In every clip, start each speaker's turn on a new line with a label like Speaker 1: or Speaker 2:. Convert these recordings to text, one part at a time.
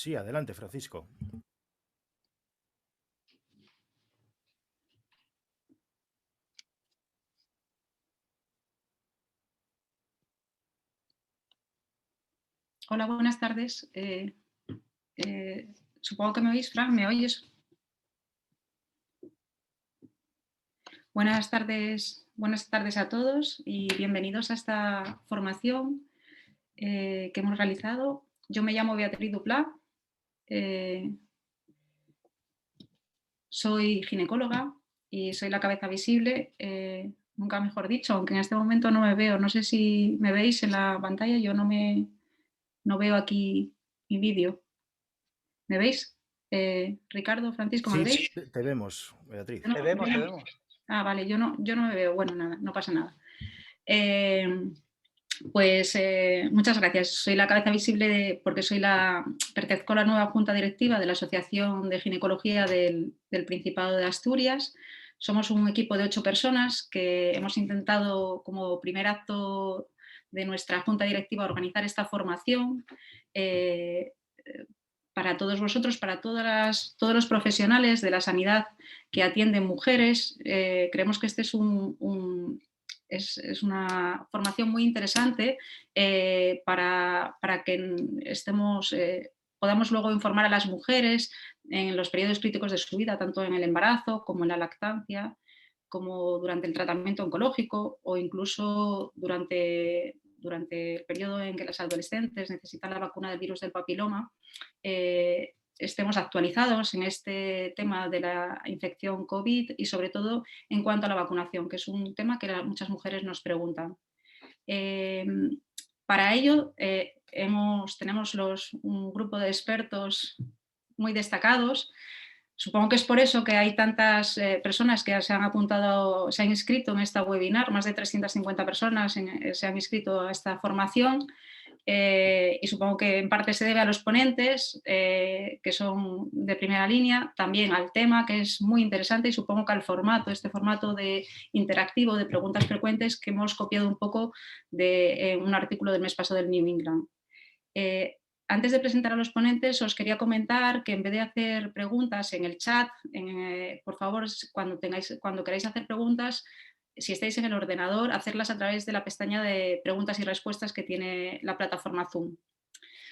Speaker 1: Sí, adelante, Francisco.
Speaker 2: Hola, buenas tardes. Supongo que me oís, Fran, ¿me oyes? Buenas tardes a todos y bienvenidos a esta formación que hemos realizado. Yo me llamo Beatriz Duplá, soy ginecóloga y soy la cabeza visible, nunca mejor dicho, aunque en este momento no me veo. No sé si me veis en la pantalla, yo no veo aquí mi vídeo. ¿Me veis? Ricardo, Francisco, ¿me
Speaker 1: Sí,
Speaker 2: veis?
Speaker 1: te vemos, Beatriz.
Speaker 2: Yo
Speaker 3: Te
Speaker 2: no-
Speaker 3: vemos, te vemos.
Speaker 2: Ah, vale, yo no me veo. Bueno, nada, no pasa nada. Eh, muchas gracias. Soy la cabeza visible porque pertenezco a la nueva junta directiva de la Asociación de Ginecología del Principado de Asturias. Somos un equipo de 8 personas que hemos intentado, como primer acto de nuestra junta directiva, organizar esta formación para todos vosotros, para todos los profesionales de la sanidad que atienden mujeres. Creemos que este es es una formación muy interesante para que podamos luego informar a las mujeres en los periodos críticos de su vida, tanto en el embarazo como en la lactancia, como durante el tratamiento oncológico o incluso durante el periodo en que las adolescentes necesitan la vacuna del virus del papiloma. Estemos actualizados en este tema de la infección COVID y sobre todo en cuanto a la vacunación, que es un tema que muchas mujeres nos preguntan. Para ello tenemos un grupo de expertos muy destacados. Supongo que es por eso que hay tantas personas que se han apuntado, se han inscrito en esta webinar, más de 350 personas se han inscrito a esta formación. Y supongo que en parte se debe a los ponentes, que son de primera línea, también al tema, que es muy interesante, y supongo que al formato, este formato de interactivo de preguntas frecuentes que hemos copiado un poco de un artículo del mes pasado del New England. Antes de presentar a los ponentes, os quería comentar que en vez de hacer preguntas en el chat, por favor, cuando queráis hacer preguntas, si estáis en el ordenador, hacerlas a través de la pestaña de preguntas y respuestas que tiene la plataforma Zoom.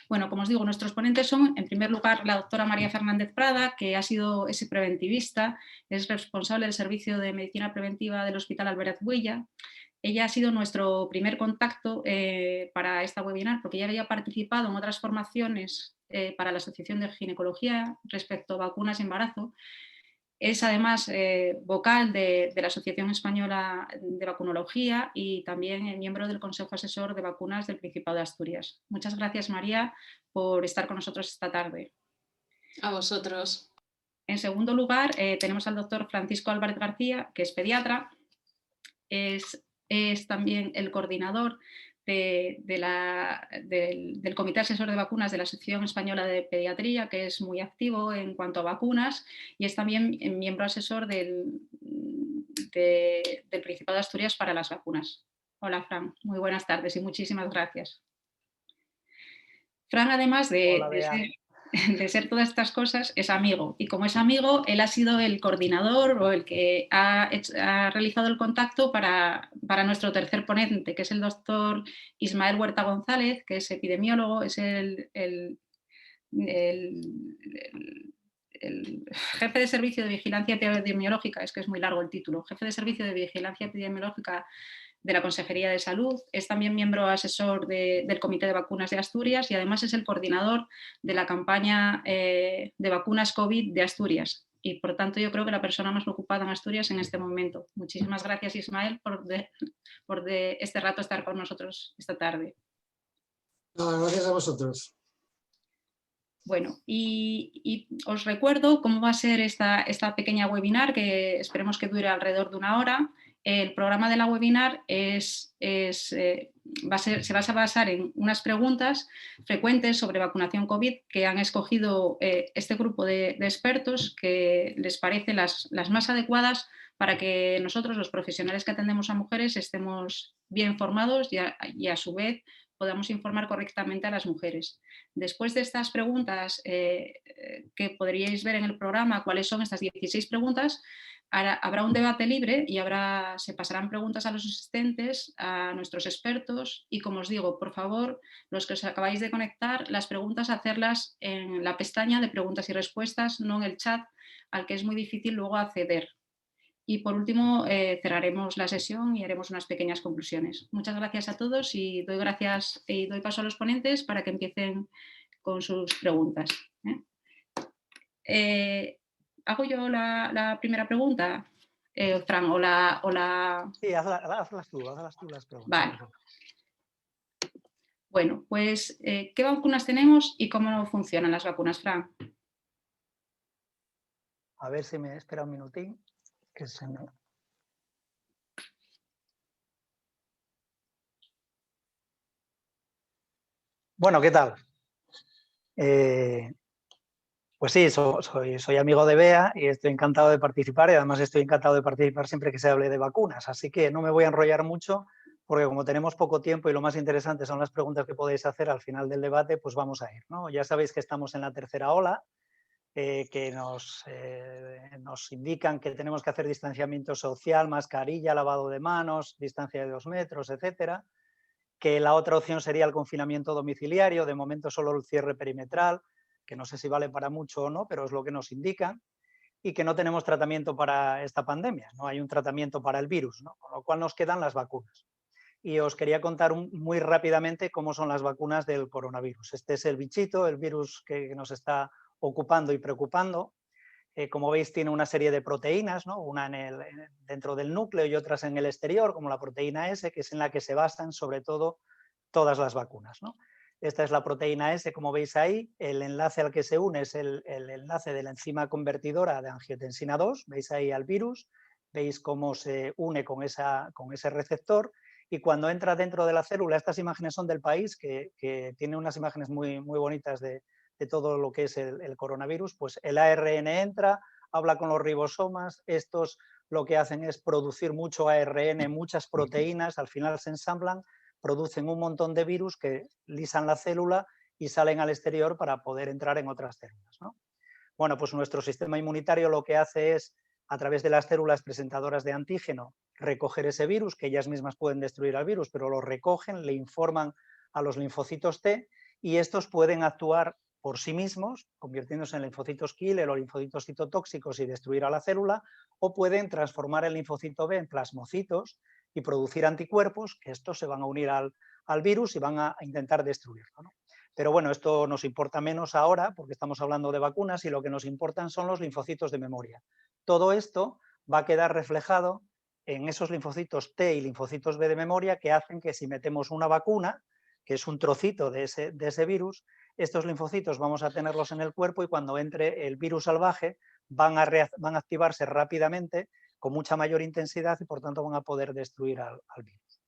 Speaker 2: Bueno, como os digo, nuestros ponentes son, en primer lugar, la doctora María Fernández Prada, que ha sido preventivista, es responsable del Servicio de Medicina Preventiva del Hospital Albert Huella. Ella ha sido nuestro primer contacto para esta webinar, porque ya había participado en otras formaciones para la Asociación de Ginecología respecto a vacunas y embarazo. Es además vocal de la Asociación Española de Vacunología y también miembro del Consejo Asesor de Vacunas del Principado de Asturias. Muchas gracias, María, por estar con nosotros esta tarde.
Speaker 4: A vosotros.
Speaker 2: En segundo lugar, tenemos al doctor Francisco Álvarez García, que es pediatra. Es también el coordinador del Comité Asesor de Vacunas de la Asociación Española de Pediatría, que es muy activo en cuanto a vacunas, y es también miembro asesor del Principado de Asturias para las vacunas. Hola, Fran, muy buenas tardes y muchísimas gracias. Fran, además de ser todas estas cosas, es amigo, y como es amigo, él ha sido el coordinador o el que ha realizado el contacto para nuestro tercer ponente, que es el doctor Ismael Huerta González, que es epidemiólogo, es el jefe de servicio de vigilancia epidemiológica, es que es muy largo el título, jefe de servicio de vigilancia epidemiológica de la Consejería de Salud, es también miembro asesor del Comité de Vacunas de Asturias y además es el coordinador de la campaña de vacunas COVID de Asturias. Y por tanto yo creo que la persona más ocupada en Asturias en este momento. Muchísimas gracias, Ismael, por este rato estar con nosotros esta tarde.
Speaker 3: Gracias a vosotros.
Speaker 2: Bueno, y os recuerdo cómo va a ser esta pequeña webinar, que esperemos que dure alrededor de 1 hora. El programa de la webinar se va a basar en unas preguntas frecuentes sobre vacunación COVID que han escogido este grupo de expertos que les parecen las más adecuadas para que nosotros, los profesionales que atendemos a mujeres, estemos bien formados y a su vez podamos informar correctamente a las mujeres. Después de estas preguntas que podríais ver en el programa, cuáles son estas 16 preguntas, habrá un debate libre y se pasarán preguntas a los asistentes, a nuestros expertos y, como os digo, por favor, los que os acabáis de conectar, las preguntas hacerlas en la pestaña de preguntas y respuestas, no en el chat, al que es muy difícil luego acceder. Y por último, cerraremos la sesión y haremos unas pequeñas conclusiones. Muchas gracias a todos y doy paso a los ponentes para que empiecen con sus preguntas. ¿Hago yo la primera pregunta, Fran?
Speaker 5: Sí, hazlas tú las preguntas.
Speaker 2: Vale. Bueno, pues, ¿qué vacunas tenemos y cómo funcionan las vacunas, Fran?
Speaker 5: A ver si me espera un minutín, que se me... Bueno, ¿qué tal? Pues sí, soy amigo de Bea y estoy encantado de participar y además estoy encantado de participar siempre que se hable de vacunas, así que no me voy a enrollar mucho porque como tenemos poco tiempo y lo más interesante son las preguntas que podéis hacer al final del debate, pues vamos a ir, ¿no? Ya sabéis que estamos en la tercera ola, que nos indican que tenemos que hacer distanciamiento social, mascarilla, lavado de manos, distancia de 2 metros, etcétera, que la otra opción sería el confinamiento domiciliario, de momento solo el cierre perimetral, que no sé si vale para mucho o no, pero es lo que nos indican, y que no tenemos tratamiento para esta pandemia, no hay un tratamiento para el virus, ¿no? Con lo cual nos quedan las vacunas. Y os quería contar muy rápidamente cómo son las vacunas del coronavirus. Este es el bichito, el virus que nos está ocupando y preocupando. Como veis, tiene una serie de proteínas, ¿no? Una dentro del núcleo y otras en el exterior, como la proteína S, que es en la que se basan sobre todo todas las vacunas, ¿no? Esta es la proteína S, como veis ahí. El enlace al que se une es el enlace de la enzima convertidora de angiotensina 2. Veis ahí al virus, veis cómo se une con ese receptor. Y cuando entra dentro de la célula, estas imágenes son del país, que tiene unas imágenes muy bonitas de todo lo que es el coronavirus, pues el ARN entra, habla con los ribosomas, estos lo que hacen es producir mucho ARN, muchas proteínas, al final se ensamblan, producen un montón de virus que lisan la célula y salen al exterior para poder entrar en otras células, ¿no? Bueno, pues nuestro sistema inmunitario lo que hace es, a través de las células presentadoras de antígeno, recoger ese virus, que ellas mismas pueden destruir al virus, pero lo recogen, le informan a los linfocitos T y estos pueden actuar por sí mismos, convirtiéndose en linfocitos killer o linfocitos citotóxicos y destruir a la célula, o pueden transformar el linfocito B en plasmocitos y producir anticuerpos, que estos se van a unir al virus y van a intentar destruirlo, ¿no? Pero bueno, esto nos importa menos ahora porque estamos hablando de vacunas y lo que nos importan son los linfocitos de memoria. Todo esto va a quedar reflejado en esos linfocitos T y linfocitos B de memoria que hacen que si metemos una vacuna, que es un trocito de ese virus, estos linfocitos vamos a tenerlos en el cuerpo y cuando entre el virus salvaje van a activarse rápidamente con mucha mayor intensidad y por tanto van a poder destruir al virus.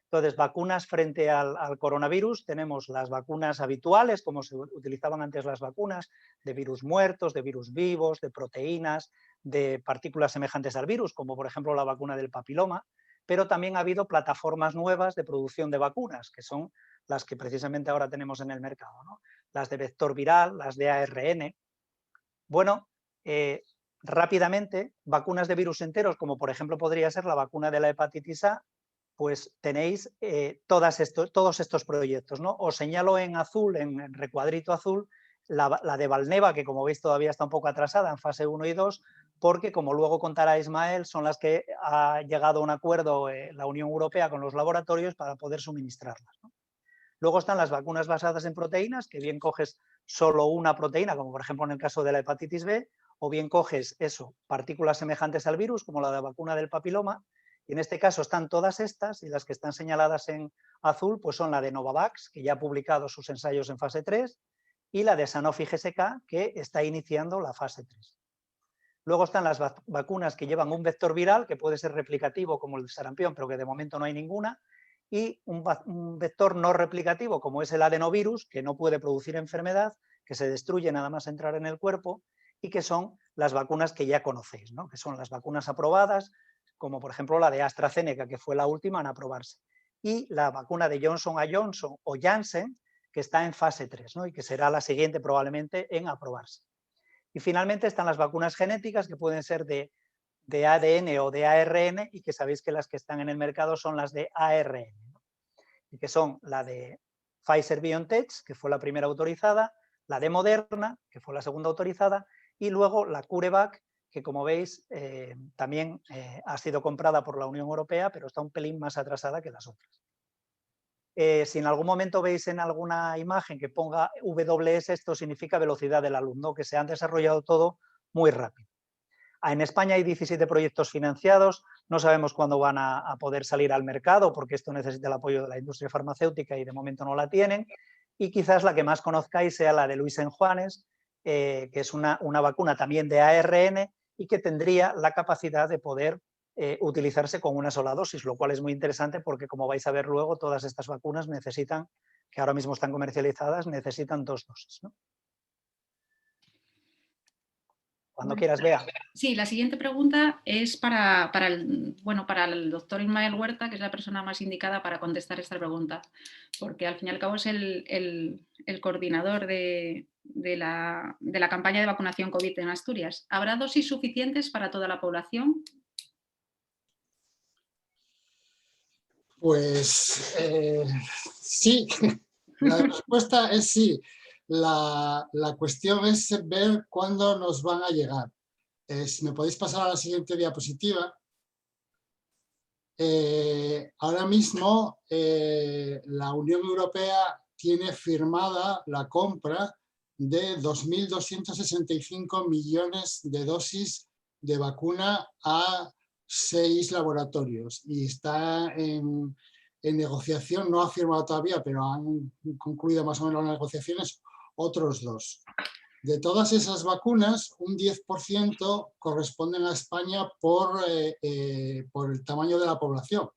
Speaker 5: Entonces, vacunas frente al coronavirus, tenemos las vacunas habituales, como se utilizaban antes las vacunas, de virus muertos, de virus vivos, de proteínas, de partículas semejantes al virus, como por ejemplo la vacuna del papiloma, pero también ha habido plataformas nuevas de producción de vacunas, que son las que precisamente ahora tenemos en el mercado, ¿no? Las de vector viral, las de ARN. Bueno, rápidamente, vacunas de virus enteros, como por ejemplo podría ser la vacuna de la hepatitis A, pues tenéis todos estos proyectos, ¿no? Os señalo en azul, en recuadrito azul, la de Valneva, que como veis todavía está un poco atrasada en fase 1 y 2, porque como luego contará Ismael, son las que ha llegado a un acuerdo la Unión Europea con los laboratorios para poder suministrarlas, ¿no? Luego están las vacunas basadas en proteínas, que bien coges solo una proteína, como por ejemplo en el caso de la hepatitis B, o bien coges partículas semejantes al virus, como la de la vacuna del papiloma. Y en este caso están todas estas, y las que están señaladas en azul pues son la de Novavax, que ya ha publicado sus ensayos en fase 3, y la de Sanofi GSK, que está iniciando la fase 3. Luego están las vacunas que llevan un vector viral, que puede ser replicativo como el de sarampión, pero que de momento no hay ninguna, y un vector no replicativo, como es el adenovirus, que no puede producir enfermedad, que se destruye nada más entrar en el cuerpo, y que son las vacunas que ya conocéis, ¿no? Que son las vacunas aprobadas, como por ejemplo la de AstraZeneca, que fue la última en aprobarse. y la vacuna de Johnson & Johnson o Janssen, que está en fase 3, ¿no? Y que será la siguiente probablemente en aprobarse. Y finalmente están las vacunas genéticas, que pueden ser de ADN o de ARN, y que sabéis que las que están en el mercado son las de ARN, ¿no? Y que son la de Pfizer-BioNTech, que fue la primera autorizada, la de Moderna, que fue la segunda autorizada, y luego la CureVac, que como veis también ha sido comprada por la Unión Europea, pero está un pelín más atrasada que las otras. Si en algún momento veis en alguna imagen que ponga WS, esto significa velocidad del alumno, que se han desarrollado todo muy rápido. En España hay 17 proyectos financiados, no sabemos cuándo van a poder salir al mercado, porque esto necesita el apoyo de la industria farmacéutica y de momento no la tienen. Y quizás la que más conozcáis sea la de Luis en Juanes, que es una vacuna también de ARN y que tendría la capacidad de poder utilizarse con una sola dosis, lo cual es muy interesante porque, como vais a ver luego, todas estas vacunas necesitan, que ahora mismo están comercializadas, necesitan 2 dosis, ¿no? Cuando quieras, Bea.
Speaker 2: Sí, la siguiente pregunta es para el doctor Ismael Huerta, que es la persona más indicada para contestar esta pregunta, porque al fin y al cabo es el coordinador de la campaña de vacunación COVID en Asturias. ¿Habrá dosis suficientes para toda la población?
Speaker 3: Pues sí, la respuesta es sí. La cuestión es ver cuándo nos van a llegar. Si me podéis pasar a la siguiente diapositiva. Ahora mismo la Unión Europea tiene firmada la compra de 2.265 millones de dosis de vacuna a 6 laboratorios y está en negociación, no ha firmado todavía, pero han concluido más o menos las negociaciones, otros 2. De todas esas vacunas, un 10% corresponden a España por el tamaño de la población.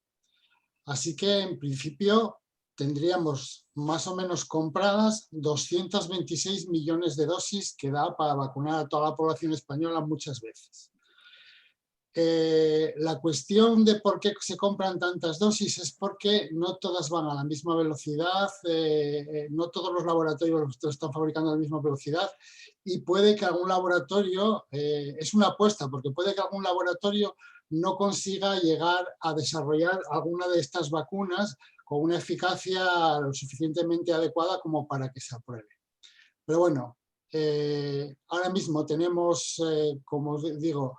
Speaker 3: Así que, en principio, tendríamos más o menos compradas 226 millones de dosis que da para vacunar a toda la población española muchas veces. La cuestión de por qué se compran tantas dosis es porque no todas van a la misma velocidad, no todos los laboratorios lo están fabricando a la misma velocidad y puede que algún laboratorio, es una apuesta, porque puede que algún laboratorio no consiga llegar a desarrollar alguna de estas vacunas con una eficacia lo suficientemente adecuada como para que se apruebe. Pero bueno, ahora mismo tenemos, como os digo,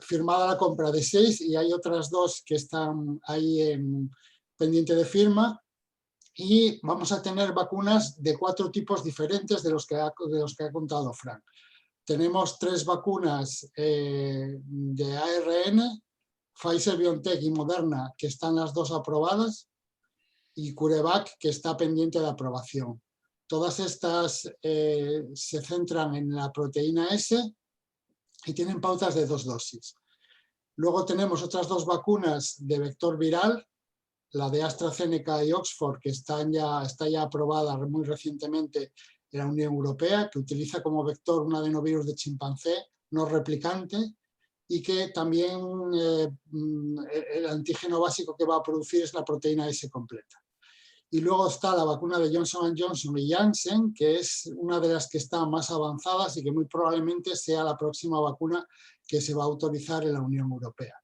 Speaker 3: firmada la compra de 6 y hay otras 2 que están ahí en pendiente de firma y vamos a tener vacunas de 4 tipos diferentes de los que ha contado Frank. Tenemos 3 vacunas de ARN, Pfizer-BioNTech y Moderna, que están las 2 aprobadas, y CureVac, que está pendiente de aprobación. Todas estas se centran en la proteína S y tienen pautas de 2 dosis. Luego tenemos otras 2 vacunas de vector viral, la de AstraZeneca y Oxford, que está ya aprobada muy recientemente en la Unión Europea, que utiliza como vector un adenovirus de chimpancé no replicante y que también el antígeno básico que va a producir es la proteína S completa. Y luego está la vacuna de Johnson & Johnson y Janssen, que es una de las que están más avanzadas y que muy probablemente sea la próxima vacuna que se va a autorizar en la Unión Europea.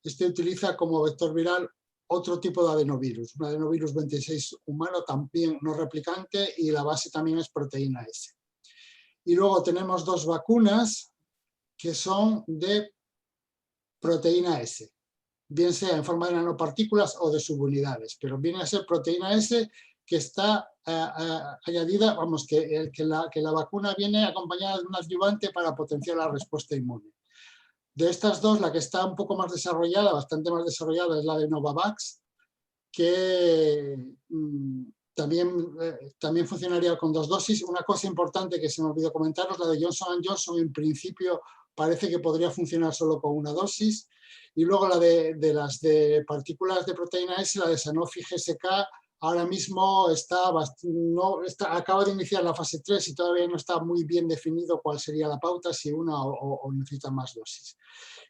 Speaker 3: Este utiliza como vector viral otro tipo de adenovirus, un adenovirus 26 humano también no replicante y la base también es proteína S. Y luego tenemos 2 vacunas que son de proteína S, bien sea en forma de nanopartículas o de subunidades, pero viene a ser proteína S que está añadida, vamos, que la vacuna viene acompañada de un adyuvante para potenciar la respuesta inmune. De estas 2, la que está un poco más desarrollada, bastante más desarrollada, es la de Novavax, que también funcionaría con 2 dosis. Una cosa importante que se me olvidó comentaros, la de Johnson & Johnson en principio parece que podría funcionar solo con 1 dosis. Y luego la de las de partículas de proteína S, la de Sanofi GSK, ahora mismo acaba de iniciar la fase 3 y todavía no está muy bien definido cuál sería la pauta, si una o necesita más dosis.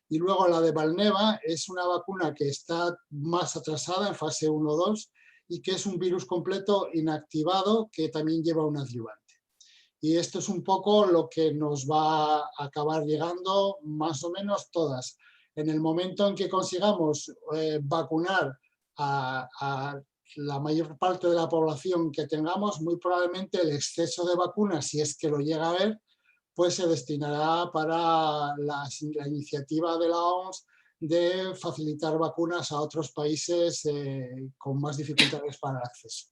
Speaker 3: Y luego la de Valneva es una vacuna que está más atrasada en fase 1-2 y que es un virus completo inactivado que también lleva un adyuvante. Y esto es un poco lo que nos va a acabar llegando más o menos todas. En el momento en que consigamos vacunar a la mayor parte de la población que tengamos, muy probablemente el exceso de vacunas, si es que lo llega a haber, pues se destinará para la iniciativa de la OMS de facilitar vacunas a otros países con más dificultades para el acceso.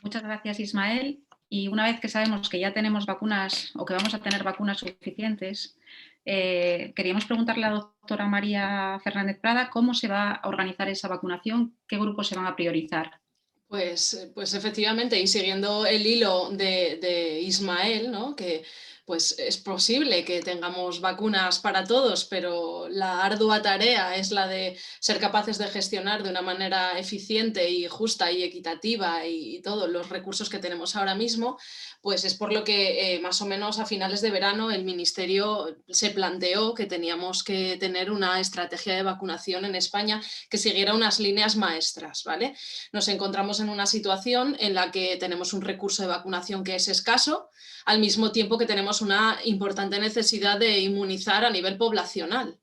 Speaker 2: Muchas gracias, Ismael. Y una vez que sabemos que ya tenemos vacunas o que vamos a tener vacunas suficientes, queríamos preguntarle a la doctora María Fernández Prada cómo se va a organizar esa vacunación, qué grupos se van a priorizar.
Speaker 4: Pues efectivamente, y siguiendo el hilo de Ismael, ¿no? Que pues es posible que tengamos vacunas para todos, pero la ardua tarea es la de ser capaces de gestionar de una manera eficiente y justa y equitativa y todos los recursos que tenemos ahora mismo, pues es por lo que más o menos a finales de verano el Ministerio se planteó que teníamos que tener una estrategia de vacunación en España que siguiera unas líneas maestras, ¿vale? Nos encontramos en una situación en la que tenemos un recurso de vacunación que es escaso, al mismo tiempo que tenemos una importante necesidad de inmunizar a nivel poblacional.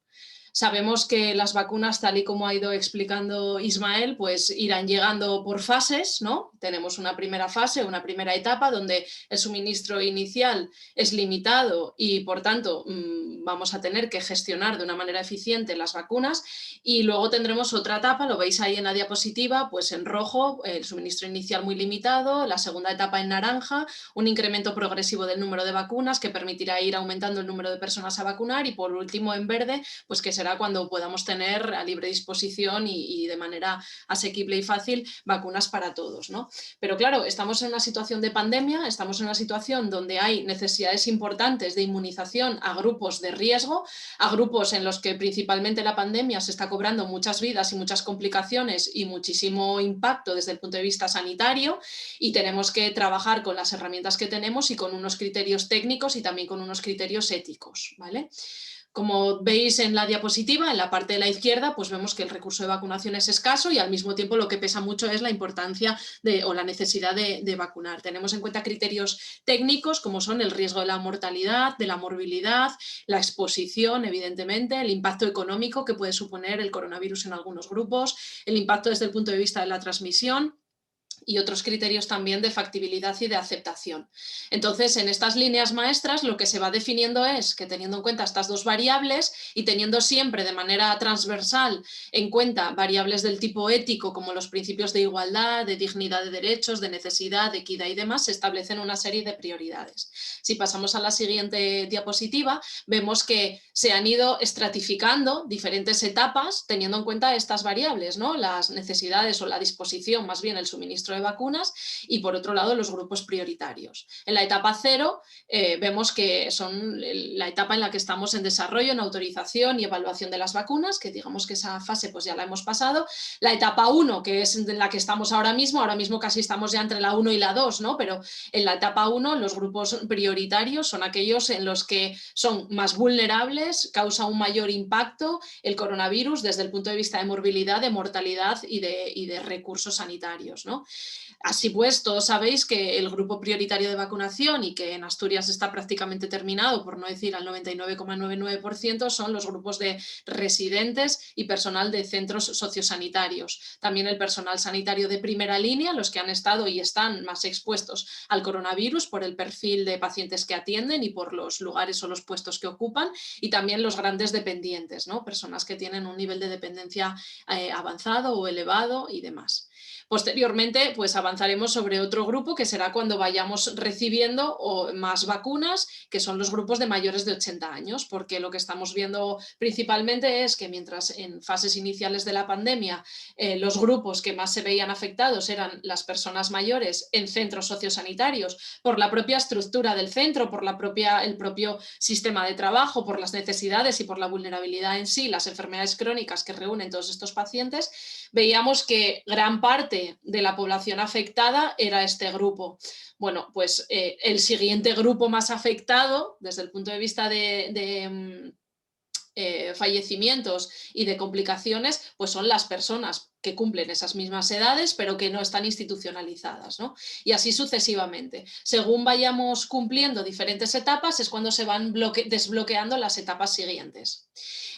Speaker 4: Sabemos que las vacunas, tal y como ha ido explicando Ismael, pues irán llegando por fases, ¿no? Tenemos una primera fase, una primera etapa donde el suministro inicial es limitado y, por tanto, vamos a tener que gestionar de una manera eficiente las vacunas, y luego tendremos otra etapa, lo veis ahí en la diapositiva, pues en rojo, el suministro inicial muy limitado, la segunda etapa en naranja, un incremento progresivo del número de vacunas que permitirá ir aumentando el número de personas a vacunar, y por último en verde, pues que será cuando podamos tener a libre disposición y de manera asequible y fácil vacunas para todos, ¿no? Pero claro, estamos en una situación de pandemia, estamos en una situación donde hay necesidades importantes de inmunización a grupos de riesgo, a grupos en los que principalmente la pandemia se está cobrando muchas vidas y muchas complicaciones y muchísimo impacto desde el punto de vista sanitario, y tenemos que trabajar con las herramientas que tenemos y con unos criterios técnicos y también con unos criterios éticos, ¿vale? Como veis en la diapositiva, en la parte de la izquierda, pues vemos que el recurso de vacunación es escaso y al mismo tiempo lo que pesa mucho es la importancia o la necesidad de vacunar. Tenemos en cuenta criterios técnicos como son el riesgo de la mortalidad, de la morbilidad, la exposición, evidentemente, el impacto económico que puede suponer el coronavirus en algunos grupos, el impacto desde el punto de vista de la transmisión, y otros criterios también de factibilidad y de aceptación. Entonces, en estas líneas maestras lo que se va definiendo es que, teniendo en cuenta estas dos variables y teniendo siempre de manera transversal en cuenta variables del tipo ético como los principios de igualdad, de dignidad de derechos, de necesidad, de equidad y demás, se establecen una serie de prioridades. Si pasamos a la siguiente diapositiva, vemos que se han ido estratificando diferentes etapas teniendo en cuenta estas variables, ¿no? Las necesidades o la disposición, más bien el suministro de vacunas, y por otro lado los grupos prioritarios. En la etapa 0 vemos que son la etapa en la que estamos en desarrollo, en autorización y evaluación de las vacunas, que digamos que esa fase pues ya la hemos pasado. La etapa 1, que es en la que estamos ahora mismo casi estamos ya entre la 1 y la 2, ¿no? Pero en la etapa 1 los grupos prioritarios son aquellos en los que son más vulnerables, causa un mayor impacto el coronavirus desde el punto de vista de morbilidad, de mortalidad y de recursos sanitarios, ¿no? Así pues, todos sabéis que el grupo prioritario de vacunación, y que en Asturias está prácticamente terminado, por no decir al 99,99%, son los grupos de residentes y personal de centros sociosanitarios. También el personal sanitario de primera línea, los que han estado y están más expuestos al coronavirus por el perfil de pacientes que atienden y por los lugares o los puestos que ocupan, y también los grandes dependientes, ¿no? Personas que tienen un nivel de dependencia avanzado o elevado y demás. Posteriormente, pues avanzaremos sobre otro grupo que será cuando vayamos recibiendo más vacunas, que son los grupos de mayores de 80 años, porque lo que estamos viendo principalmente es que mientras en fases iniciales de la pandemia los grupos que más se veían afectados eran las personas mayores en centros sociosanitarios, por la propia estructura del centro, por el propio sistema de trabajo, por las necesidades y por la vulnerabilidad en sí, las enfermedades crónicas que reúnen todos estos pacientes, veíamos que gran parte de la población afectada era este grupo. Bueno, pues el siguiente grupo más afectado desde el punto de vista de fallecimientos y de complicaciones, pues son las personas que cumplen esas mismas edades pero que no están institucionalizadas, ¿no? Y así sucesivamente. Según vayamos cumpliendo diferentes etapas es cuando se van desbloqueando las etapas siguientes.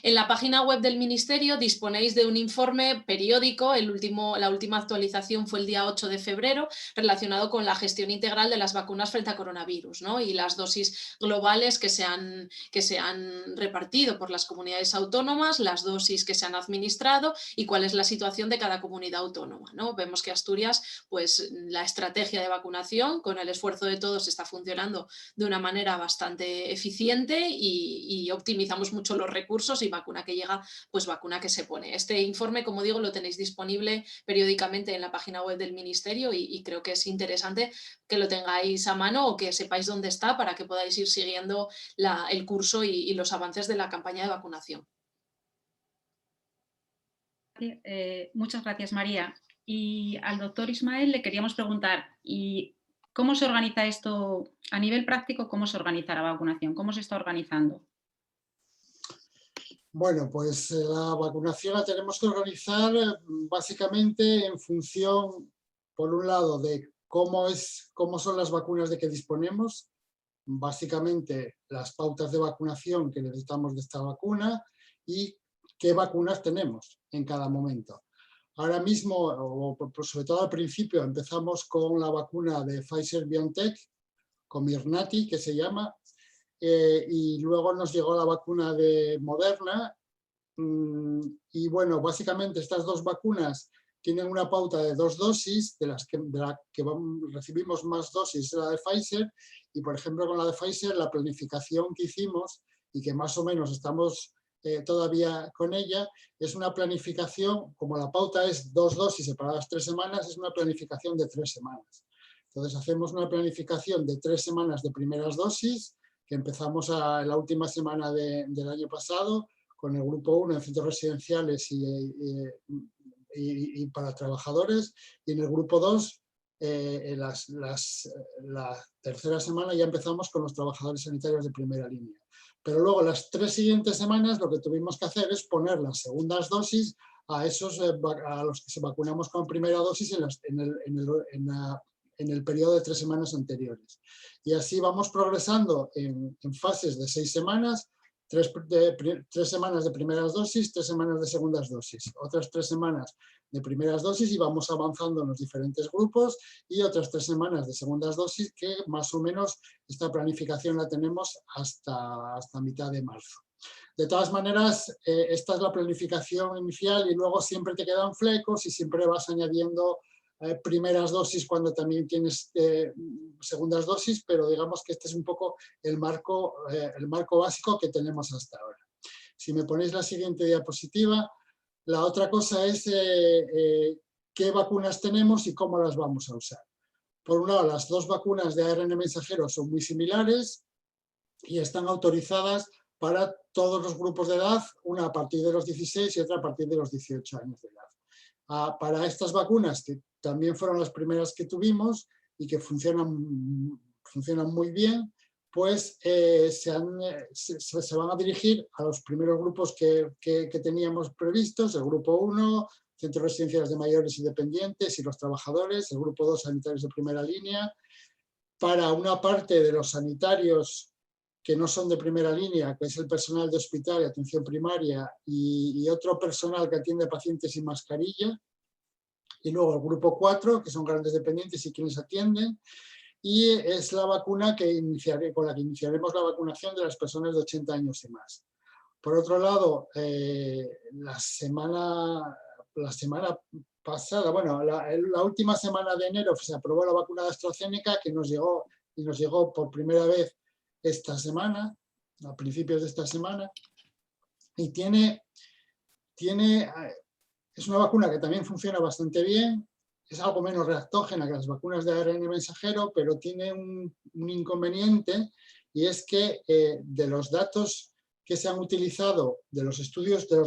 Speaker 4: En la página web del Ministerio disponéis de un informe periódico, la última actualización fue el día 8 de febrero, relacionado con la gestión integral de las vacunas frente a coronavirus, ¿no? Y las dosis globales que se han repartido por las comunidades autónomas, las dosis que se han administrado y cuál es la situación de cada comunidad autónoma, ¿no? Vemos que Asturias, pues la estrategia de vacunación, con el esfuerzo de todos, está funcionando de una manera bastante eficiente y optimizamos mucho los recursos y vacuna que llega, pues vacuna que se pone. Este informe, como digo, lo tenéis disponible periódicamente en la página web del Ministerio y creo que es interesante que lo tengáis a mano o que sepáis dónde está para que podáis ir siguiendo el curso y los avances de la campaña de vacunación.
Speaker 2: Muchas gracias, María. Y al doctor Ismael le queríamos preguntar, ¿y cómo se organiza esto a nivel práctico? ¿Cómo se organiza la vacunación? ¿Cómo se está organizando?
Speaker 3: Bueno, pues la vacunación la tenemos que organizar básicamente en función, por un lado, de cómo son las vacunas de que disponemos, básicamente las pautas de vacunación que necesitamos de esta vacuna y qué vacunas tenemos en cada momento. Ahora mismo, o sobre todo al principio, empezamos con la vacuna de Pfizer-BioNTech, con Mirnati, que se llama, y luego nos llegó la vacuna de Moderna, y bueno, básicamente estas dos vacunas tienen una pauta de 2 dosis, de la que recibimos más dosis la de Pfizer, y por ejemplo con la de Pfizer la planificación que hicimos, y que más o menos estamos todavía con ella, es una planificación, como la pauta es 2 dosis separadas 3 semanas, es una planificación de 3 semanas. Entonces hacemos una planificación de 3 semanas de primeras dosis, que empezamos la última semana del año pasado, con el grupo 1 en centros residenciales y para trabajadores, y en el grupo 2, la tercera semana ya empezamos con los trabajadores sanitarios de primera línea. Pero luego las 3 siguientes semanas lo que tuvimos que hacer es poner las segundas dosis a los que se vacunamos con primera dosis en el periodo de 3 semanas anteriores. Y así vamos progresando en fases de 6 semanas, 3 semanas de primeras dosis, 3 semanas de segundas dosis, otras 3 semanas de primeras dosis y vamos avanzando en los diferentes grupos y otras 3 semanas de segundas dosis, que más o menos esta planificación la tenemos hasta mitad de marzo. De todas maneras, esta es la planificación inicial y luego siempre te quedan flecos y siempre vas añadiendo primeras dosis cuando también tienes segundas dosis, pero digamos que este es un poco el marco básico que tenemos hasta ahora. Si me ponéis la siguiente diapositiva, la otra cosa es qué vacunas tenemos y cómo las vamos a usar. Por un lado, las 2 vacunas de ARN mensajero son muy similares y están autorizadas para todos los grupos de edad, una a partir de los 16 y otra a partir de los 18 años de edad. Para estas vacunas, que también fueron las primeras que tuvimos y que funcionan muy bien, pues se van a dirigir a los primeros grupos que teníamos previstos, el grupo 1, centros residenciales de mayores y dependientes y los trabajadores, el grupo 2, sanitarios de primera línea. Para una parte de los sanitarios que no son de primera línea, que es el personal de hospital y atención primaria y otro personal que atiende a pacientes sin mascarilla. Y luego el grupo 4, que son grandes dependientes y quienes atienden. Y es la vacuna con la que iniciaremos la vacunación de las personas de 80 años y más. Por otro lado, la semana pasada, bueno, la última semana de enero se aprobó la vacuna de AstraZeneca que nos llegó por primera vez esta semana, a principios de esta semana, y es una vacuna que también funciona bastante bien, es algo menos reactógena que las vacunas de ARN mensajero, pero tiene un inconveniente, y es que de los datos que se han utilizado, de los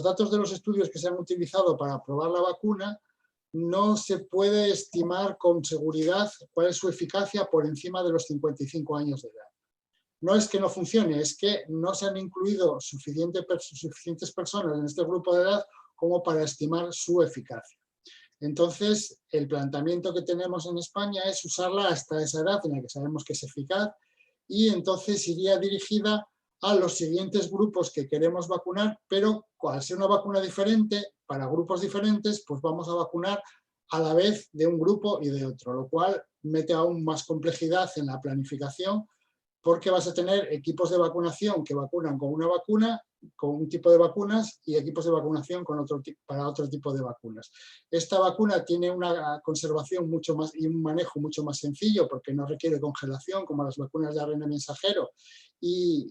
Speaker 3: datos de los estudios que se han utilizado para aprobar la vacuna, no se puede estimar con seguridad cuál es su eficacia por encima de los 55 años de edad. No es que no funcione, es que no se han incluido suficientes personas en este grupo de edad como para estimar su eficacia. Entonces, el planteamiento que tenemos en España es usarla hasta esa edad en la que sabemos que es eficaz, y entonces iría dirigida a los siguientes grupos que queremos vacunar, pero al ser una vacuna diferente, para grupos diferentes, pues vamos a vacunar a la vez de un grupo y de otro, lo cual mete aún más complejidad en la planificación, porque vas a tener equipos de vacunación que vacunan con una vacuna, con un tipo de vacunas, y equipos de vacunación para otro tipo de vacunas. Esta vacuna tiene una conservación mucho más y un manejo mucho más sencillo, porque no requiere congelación como las vacunas de ARN mensajero, y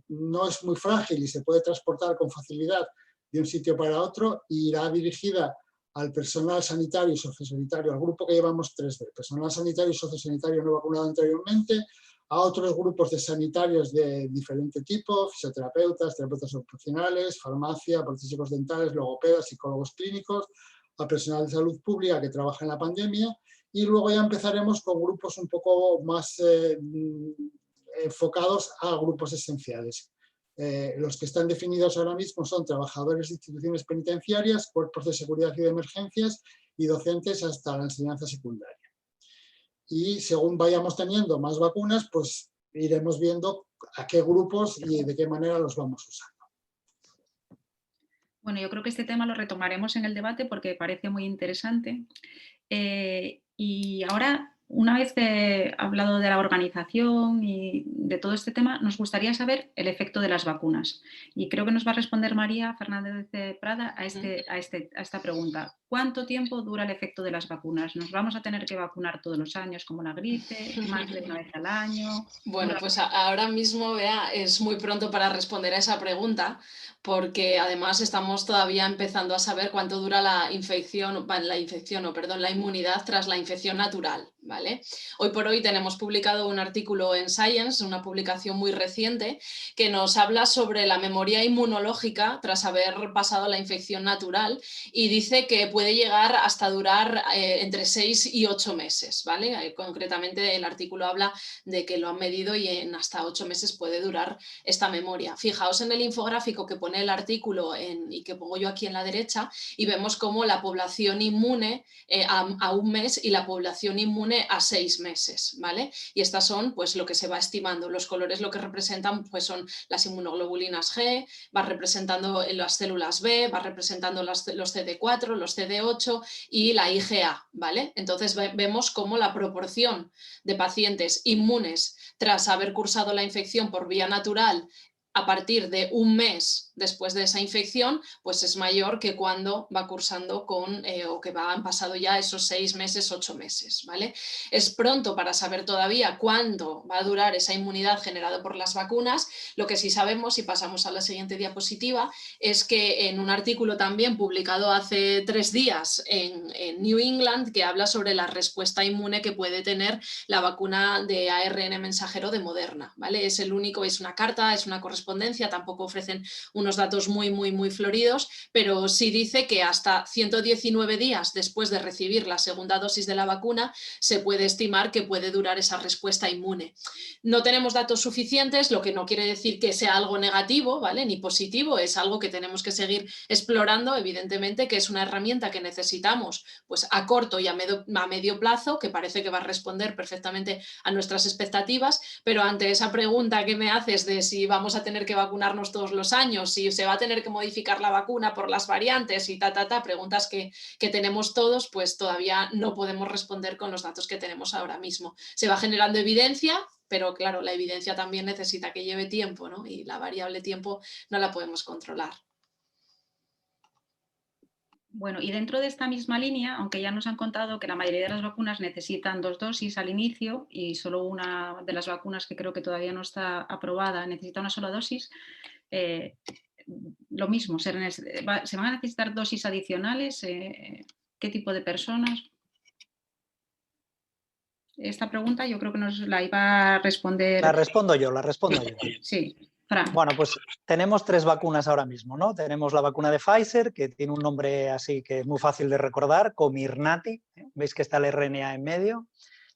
Speaker 3: no es muy frágil y se puede transportar con facilidad de un sitio para otro, y irá dirigida al personal sanitario y sociosanitario, al grupo que llevamos 3D, personal sanitario y sociosanitario no vacunado anteriormente, a otros grupos de sanitarios de diferente tipo, fisioterapeutas, terapeutas ocupacionales, farmacia, protésicos dentales, logopedas, psicólogos clínicos, a personal de salud pública que trabaja en la pandemia, y luego ya empezaremos con grupos un poco más enfocados a grupos esenciales. Los que están definidos ahora mismo son trabajadores de instituciones penitenciarias, cuerpos de seguridad y de emergencias, y docentes hasta la enseñanza secundaria. Y según vayamos teniendo más vacunas, pues iremos viendo a qué grupos y de qué manera los vamos usando.
Speaker 2: Bueno, yo creo que este tema lo retomaremos en el debate porque parece muy interesante. Y ahora, una vez hablado de la organización y de todo este tema, nos gustaría saber el efecto de las vacunas. Y creo que nos va a responder María Fernández de Prada a esta pregunta. ¿Cuánto tiempo dura el efecto de las vacunas? ¿Nos vamos a tener que vacunar todos los años como la gripe, más de una vez al año?
Speaker 4: Bueno, pues ahora mismo, Bea, es muy pronto para responder a esa pregunta, porque además estamos todavía empezando a saber cuánto dura la inmunidad tras la infección natural, ¿vale? Hoy por hoy tenemos publicado un artículo en Science, una publicación muy reciente, que nos habla sobre la memoria inmunológica tras haber pasado la infección natural, y dice que puede llegar hasta durar entre 6 y 8 meses, ¿vale? Concretamente el artículo habla de que lo han medido y en hasta 8 meses puede durar esta memoria. Fijaos en el infográfico que pone el artículo y que pongo yo aquí en la derecha, y vemos cómo la población inmune a 1 mes y la población inmune a 6 meses, ¿vale? Y estas son pues lo que se va estimando. Los colores lo que representan pues son las inmunoglobulinas G, va representando las células B, va representando los CD4, los CD8 y la IgA, ¿vale? Entonces vemos cómo la proporción de pacientes inmunes tras haber cursado la infección por vía natural a partir de 1 mes después de esa infección, pues es mayor que cuando va cursando o que han pasado ya esos 6 meses, 8 meses, ¿vale? Es pronto para saber todavía cuándo va a durar esa inmunidad generada por las vacunas. Lo que sí sabemos, y pasamos a la siguiente diapositiva, es que en un artículo también publicado hace 3 días en New England, que habla sobre la respuesta inmune que puede tener la vacuna de ARN mensajero de Moderna, ¿vale? Es el único, es una carta, es una correspondencia, tampoco ofrecen unos datos muy floridos, pero sí dice que hasta 119 días después de recibir la segunda dosis de la vacuna se puede estimar que puede durar esa respuesta inmune. No tenemos datos suficientes, lo que no quiere decir que sea algo negativo, ¿vale? Ni positivo, es algo que tenemos que seguir explorando, evidentemente, que es una herramienta que necesitamos pues a corto y a medio plazo, que parece que va a responder perfectamente a nuestras expectativas, pero ante esa pregunta que me haces de si vamos a tener que vacunarnos todos los años, si se va a tener que modificar la vacuna por las variantes y preguntas que tenemos todos, pues todavía no podemos responder con los datos que tenemos ahora mismo. Se va generando evidencia, pero claro, la evidencia también necesita que lleve tiempo, ¿no? Y la variable tiempo no la podemos controlar.
Speaker 2: Bueno, y dentro de esta misma línea, aunque ya nos han contado que la mayoría de las vacunas necesitan 2 dosis al inicio y solo una de las vacunas que creo que todavía no está aprobada necesita una sola dosis, lo mismo, ¿se van a necesitar dosis adicionales? ¿Qué tipo de personas? Esta pregunta yo creo que nos la iba a responder...
Speaker 5: La respondo yo.
Speaker 2: Sí, Fran.
Speaker 5: Bueno, pues tenemos 3 vacunas ahora mismo, ¿no? Tenemos la vacuna de Pfizer, que tiene un nombre así que es muy fácil de recordar, Comirnaty, veis que está el RNA en medio.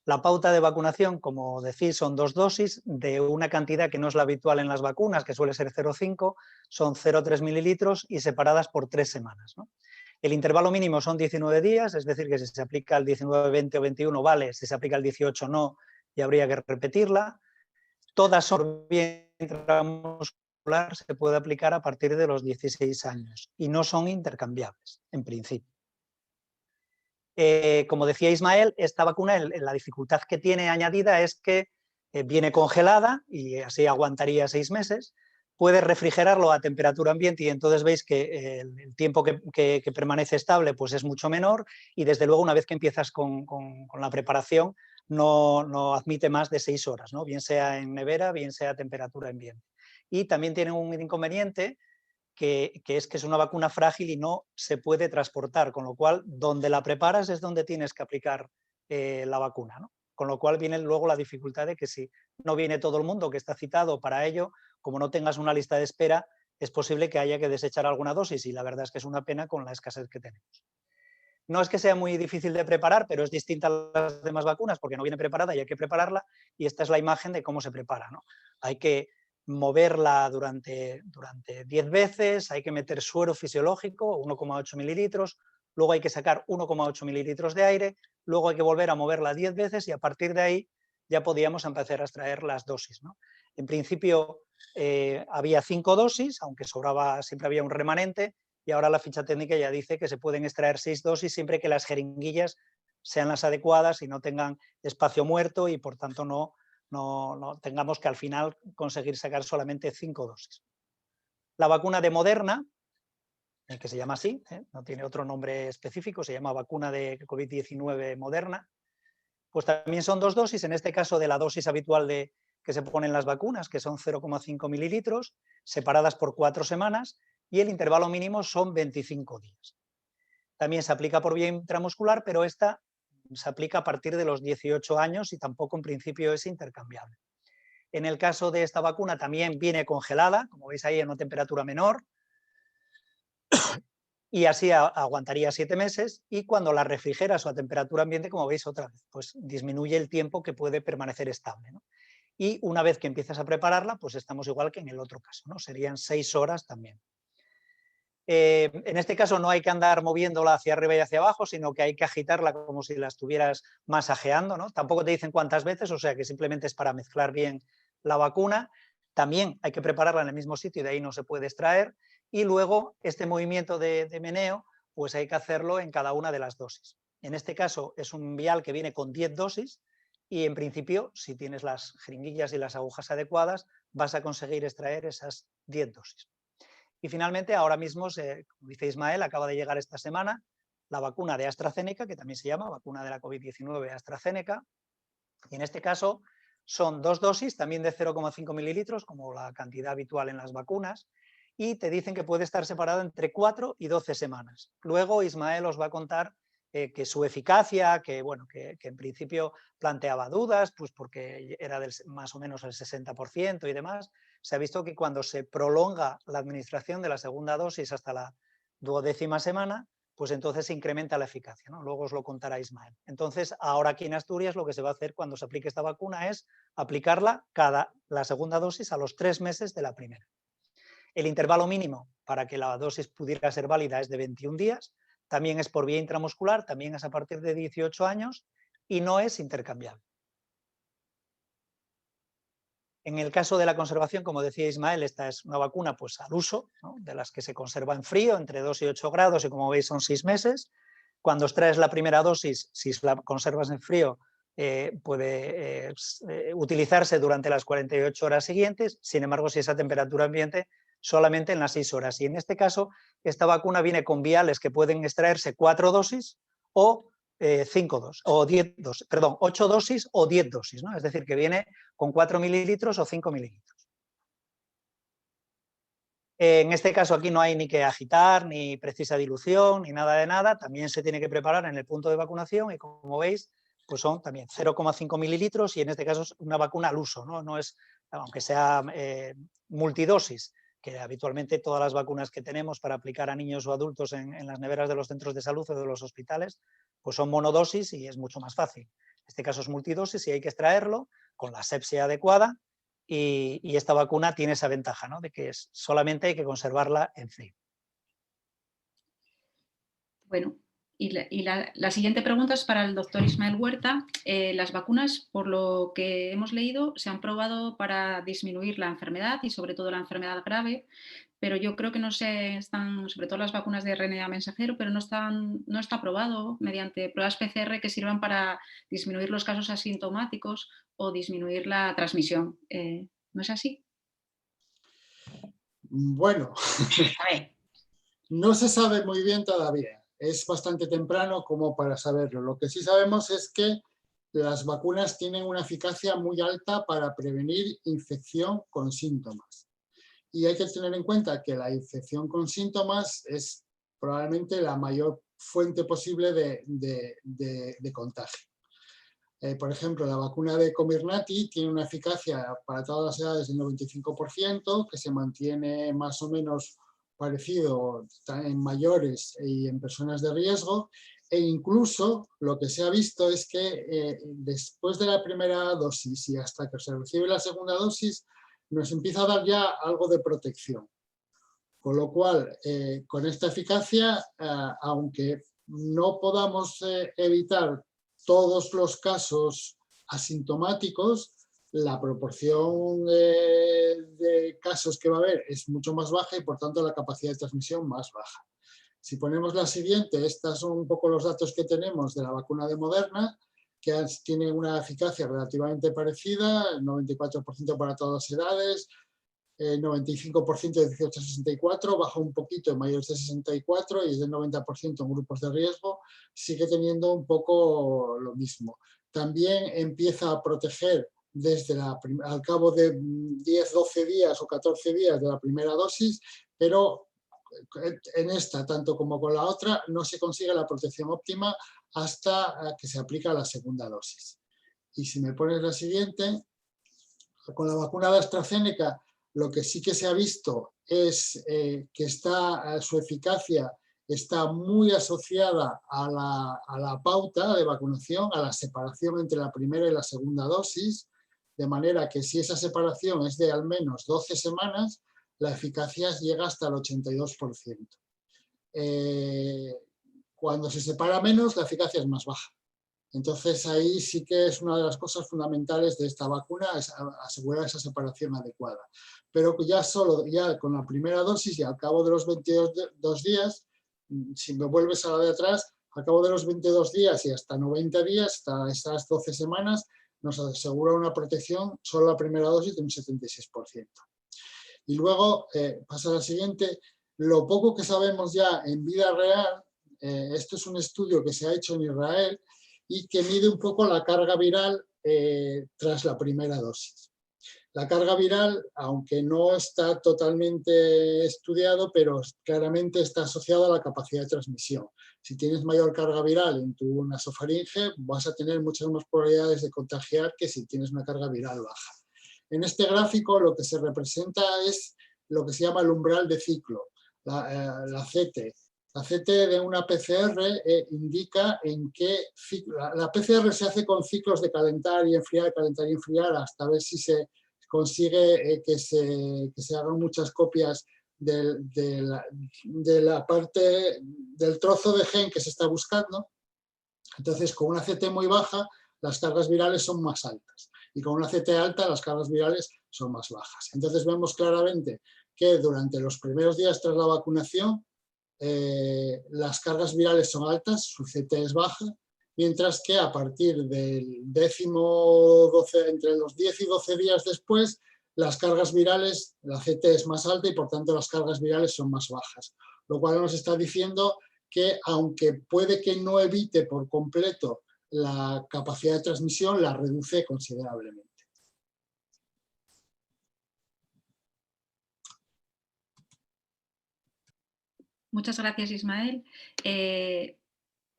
Speaker 5: La pauta de vacunación, como decís, son 2 dosis de una cantidad que no es la habitual en las vacunas, que suele ser 0,5, son 0,3 mililitros y separadas por 3 semanas, ¿no? El intervalo mínimo son 19 días, es decir, que si se aplica el 19, 20 o 21 vale, si se aplica el 18 no, y habría que repetirla. Todas son bien intramuscular, se puede aplicar a partir de los 16 años y no son intercambiables, en principio. Como decía Ismael, esta vacuna, la dificultad que tiene añadida es que viene congelada y así aguantaría 6 meses. Puedes refrigerarlo a temperatura ambiente y entonces veis que el tiempo que permanece estable pues es mucho menor y desde luego una vez que empiezas con la preparación no admite más de 6 horas, ¿no? Bien sea en nevera, bien sea a temperatura ambiente. Y también tiene un inconveniente que es una vacuna frágil y no se puede transportar, con lo cual donde la preparas es donde tienes que aplicar la vacuna, ¿no? Con lo cual viene luego la dificultad de que si no viene todo el mundo que está citado para ello, como no tengas una lista de espera, es posible que haya que desechar alguna dosis y la verdad es que es una pena con la escasez que tenemos. No es que sea muy difícil de preparar, pero es distinta a las demás vacunas porque no viene preparada y hay que prepararla y esta es la imagen de cómo se prepara, ¿no? Hay que moverla durante 10 veces, hay que meter suero fisiológico, 1,8 mililitros, luego hay que sacar 1,8 mililitros de aire, luego hay que volver a moverla 10 veces y a partir de ahí ya podíamos empezar a extraer las dosis, ¿no? En principio había 5 dosis, aunque sobraba, siempre había un remanente, y ahora la ficha técnica ya dice que se pueden extraer 6 dosis siempre que las jeringuillas sean las adecuadas y no tengan espacio muerto y por tanto no tengamos que al final conseguir sacar solamente 5 dosis. La vacuna de Moderna, que se llama así, no tiene otro nombre específico, se llama vacuna de COVID-19 Moderna, pues también son 2 dosis, en este caso de la dosis habitual que se ponen las vacunas, que son 0,5 mililitros, separadas por 4 semanas, y el intervalo mínimo son 25 días. También se aplica por vía intramuscular, pero esta se aplica a partir de los 18 años y tampoco en principio es intercambiable. En el caso de esta vacuna también viene congelada, como veis ahí en una temperatura menor, y así aguantaría 7 meses y cuando la refrigeras o a temperatura ambiente, como veis otra vez, pues disminuye el tiempo que puede permanecer estable, ¿no? Y una vez que empiezas a prepararla, pues estamos igual que en el otro caso, ¿no? Serían 6 horas también. En este caso no hay que andar moviéndola hacia arriba y hacia abajo, sino que hay que agitarla como si la estuvieras masajeando, ¿no? Tampoco te dicen cuántas veces, o sea que simplemente es para mezclar bien la vacuna. También hay que prepararla en el mismo sitio y de ahí no se puede extraer. Y luego este movimiento de meneo, pues hay que hacerlo en cada una de las dosis. En este caso es un vial que viene con 10 dosis y en principio, si tienes las jeringuillas y las agujas adecuadas, vas a conseguir extraer esas 10 dosis. Y finalmente, ahora mismo, como dice Ismael, acaba de llegar esta semana la vacuna de AstraZeneca, que también se llama vacuna de la COVID-19 AstraZeneca. Y en este caso son 2 dosis, también de 0,5 mililitros, como la cantidad habitual en las vacunas, y te dicen que puede estar separado entre 4 y 12 semanas. Luego Ismael os va a contar que su eficacia, que en principio planteaba dudas, pues porque era más o menos el 60% y demás. Se ha visto que cuando se prolonga la administración de la segunda dosis hasta la 12ª semana, pues entonces se incrementa la eficacia, ¿no? Luego os lo contará Ismael. Entonces, ahora aquí en Asturias lo que se va a hacer cuando se aplique esta vacuna es aplicarla la segunda dosis a los 3 meses de la primera. El intervalo mínimo para que la dosis pudiera ser válida es de 21 días, también es por vía intramuscular, también es a partir de 18 años y no es intercambiable. En el caso de la conservación, como decía Ismael, esta es una vacuna pues al uso, ¿no? De las que se conserva en frío, entre 2 y 8 grados y como veis son 6 meses. Cuando extraes la primera dosis, si la conservas en frío, puede utilizarse durante las 48 horas siguientes. Sin embargo, si es a temperatura ambiente, solamente en las 6 horas. Y en este caso, esta vacuna viene con viales que pueden extraerse 4 dosis o 8 dosis o 10 dosis, ¿no? Es decir, que viene con 4 mililitros o 5 mililitros. En este caso aquí no hay ni que agitar, ni precisa dilución, ni nada de nada. También se tiene que preparar en el punto de vacunación y, como veis, pues son también 0,5 mililitros y en este caso es una vacuna al uso, ¿no? No es, aunque sea multidosis, que habitualmente todas las vacunas que tenemos para aplicar a niños o adultos en las neveras de los centros de salud o de los hospitales, pues son monodosis y es mucho más fácil. En este caso es multidosis y hay que extraerlo con la asepsia adecuada y esta vacuna tiene esa ventaja, ¿no? De que solamente hay que conservarla en frío.
Speaker 2: Bueno, y la siguiente pregunta es para el doctor Ismael Huerta. Las vacunas, por lo que hemos leído, se han probado para disminuir la enfermedad y sobre todo la enfermedad grave, pero yo creo que no se están, sobre todo las vacunas de RNA mensajero, pero no está probado mediante pruebas PCR que sirvan para disminuir los casos asintomáticos o disminuir la transmisión. ¿No es así?
Speaker 3: Bueno, no se sabe muy bien todavía. Es bastante temprano como para saberlo. Lo que sí sabemos es que las vacunas tienen una eficacia muy alta para prevenir infección con síntomas. Y hay que tener en cuenta que la infección con síntomas es probablemente la mayor fuente posible de contagio. Por ejemplo, la vacuna de Comirnaty tiene una eficacia para todas las edades del 95%, que se mantiene más o menos parecido en mayores y en personas de riesgo, e incluso lo que se ha visto es que después de la primera dosis y hasta que se recibe la segunda dosis, nos empieza a dar ya algo de protección. Con lo cual, con esta eficacia, aunque no podamos evitar todos los casos asintomáticos, la proporción de casos que va a haber es mucho más baja y por tanto la capacidad de transmisión más baja. Si ponemos la siguiente, estos son un poco los datos que tenemos de la vacuna de Moderna, que tiene una eficacia relativamente parecida, el 94% para todas las edades, el 95% de 18 a 64, baja un poquito en mayores de 64 y es del 90% en grupos de riesgo, sigue teniendo un poco lo mismo. También empieza a proteger desde al cabo de 10, 12 días o 14 días de la primera dosis, pero en esta, tanto como con la otra, no se consigue la protección óptima hasta que se aplica la segunda dosis. Y si me pones la siguiente, con la vacuna de AstraZeneca, lo que sí que se ha visto es que su eficacia está muy asociada a la pauta de vacunación, a la separación entre la primera y la segunda dosis, de manera que si esa separación es de al menos 12 semanas, la eficacia llega hasta el 82%. Cuando se separa menos, la eficacia es más baja. Entonces ahí sí que es una de las cosas fundamentales de esta vacuna, es asegurar esa separación adecuada. Pero ya con la primera dosis y al cabo de los 22 días, si me vuelves a la de atrás, al cabo de los 22 días y hasta 90 días, hasta esas 12 semanas, nos asegura una protección solo la primera dosis de un 76%. Y luego, pasa a la siguiente, lo poco que sabemos ya en vida real, esto es un estudio que se ha hecho en Israel y que mide un poco la carga viral tras la primera dosis. La carga viral, aunque no está totalmente estudiado, pero claramente está asociado a la capacidad de transmisión. Si tienes mayor carga viral en tu nasofaringe, vas a tener muchas más probabilidades de contagiar que si tienes una carga viral baja. En este gráfico lo que se representa es lo que se llama el umbral de ciclo, la CT. La CT de una PCR indica en qué ciclo. La PCR se hace con ciclos de calentar y enfriar, hasta ver si se consigue que se hagan muchas copias de la parte del trozo de gen que se está buscando. Entonces, con una CT muy baja, las cargas virales son más altas. Y con una CT alta, las cargas virales son más bajas. Entonces, vemos claramente que durante los primeros días tras la vacunación, las cargas virales son altas, su CT es baja, mientras que a partir del entre los 10 y 12 días después, las cargas virales, la CT es más alta y por tanto las cargas virales son más bajas. Lo cual nos está diciendo que aunque puede que no evite por completo la capacidad de transmisión, la reduce considerablemente.
Speaker 2: Muchas gracias, Ismael.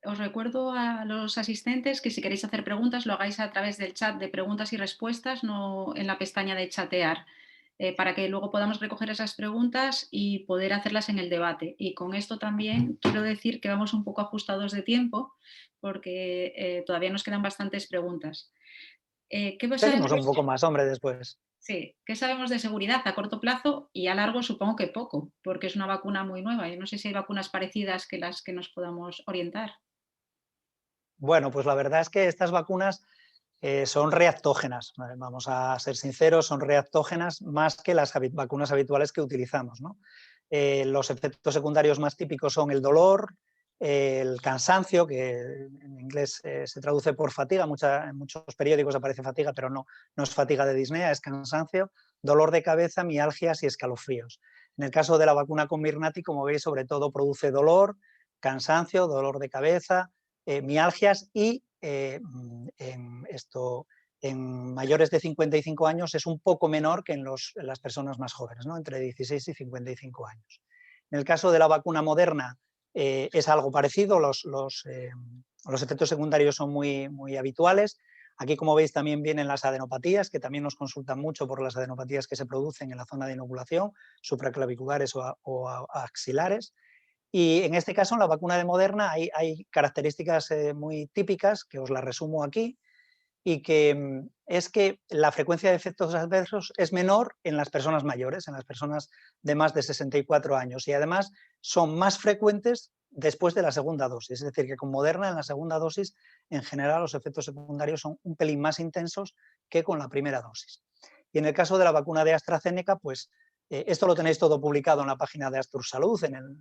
Speaker 2: Os recuerdo a los asistentes que si queréis hacer preguntas lo hagáis a través del chat de preguntas y respuestas, no en la pestaña de chatear, para que luego podamos recoger esas preguntas y poder hacerlas en el debate. Y con esto también quiero decir que vamos un poco ajustados de tiempo porque todavía nos quedan bastantes preguntas. ¿Qué
Speaker 5: Seguimos un poco más, hombre, después.
Speaker 2: Sí, ¿qué sabemos de seguridad a corto plazo y a largo? Supongo que poco, porque es una vacuna muy nueva. Yo no sé si hay vacunas parecidas que las que nos podamos orientar.
Speaker 5: Bueno, pues la verdad es que estas vacunas son reactógenas, vamos a ser sinceros, son reactógenas más que las vacunas habituales que utilizamos, ¿no? Los efectos secundarios más típicos son el dolor, el cansancio, que en inglés se traduce por fatiga, en muchos periódicos aparece fatiga, pero no es fatiga de disnea, es cansancio, dolor de cabeza, mialgias y escalofríos. En el caso de la vacuna Comirnaty, como veis, sobre todo produce dolor, cansancio, dolor de cabeza, mialgias y en mayores de 55 años es un poco menor que en las personas más jóvenes, ¿no? Entre 16 y 55 años. En el caso de la vacuna Moderna es algo parecido, los efectos secundarios son muy habituales. Aquí, como veis, también vienen las adenopatías, que también nos consultan mucho por las adenopatías que se producen en la zona de inoculación, supraclaviculares o axilares. Y en este caso, en la vacuna de Moderna, hay características muy típicas, que os las resumo aquí, y que es que la frecuencia de efectos adversos es menor en las personas mayores, en las personas de más de 64 años, y además son más frecuentes después de la segunda dosis. Es decir, que con Moderna, en la segunda dosis, en general los efectos secundarios son un pelín más intensos que con la primera dosis. Y en el caso de la vacuna de AstraZeneca, pues esto lo tenéis todo publicado en la página de Astur Salud,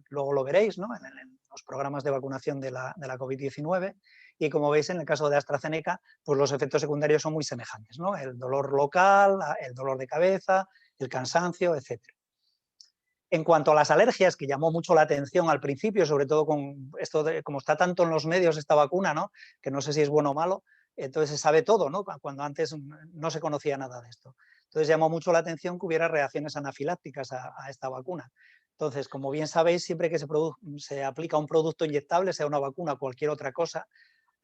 Speaker 5: luego lo veréis, ¿no? en los programas de vacunación de la COVID-19, y como veis en el caso de AstraZeneca, pues los efectos secundarios son muy semejantes, ¿no? El dolor local, el dolor de cabeza, el cansancio, etc. En cuanto a las alergias, que llamó mucho la atención al principio, sobre todo con esto como está tanto en los medios esta vacuna, ¿no? Que no sé si es bueno o malo, entonces se sabe todo, ¿no? Cuando antes no se conocía nada de esto. Entonces llamó mucho la atención que hubiera reacciones anafilácticas a esta vacuna. Entonces, como bien sabéis, siempre que se aplica un producto inyectable, sea una vacuna o cualquier otra cosa,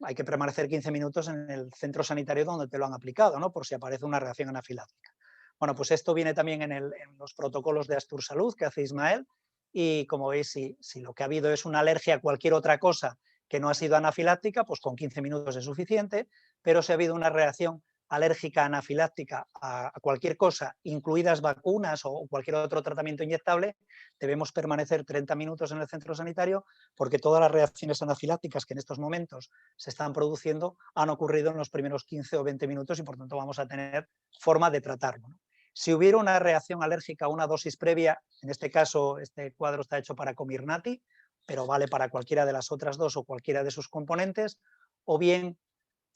Speaker 5: hay que permanecer 15 minutos en el centro sanitario donde te lo han aplicado, ¿no? Por si aparece una reacción anafiláctica. Bueno, pues esto viene también en los protocolos de Astur Salud que hace Ismael, y como veis, si lo que ha habido es una alergia a cualquier otra cosa que no ha sido anafiláctica, pues con 15 minutos es suficiente, pero si ha habido una reacción alérgica anafiláctica a cualquier cosa, incluidas vacunas o cualquier otro tratamiento inyectable, debemos permanecer 30 minutos en el centro sanitario, porque todas las reacciones anafilácticas que en estos momentos se están produciendo han ocurrido en los primeros 15 o 20 minutos y por tanto vamos a tener forma de tratarlo, ¿no? Si hubiera una reacción alérgica a una dosis previa, en este caso este cuadro está hecho para Comirnaty, pero vale para cualquiera de las otras dos o cualquiera de sus componentes, o bien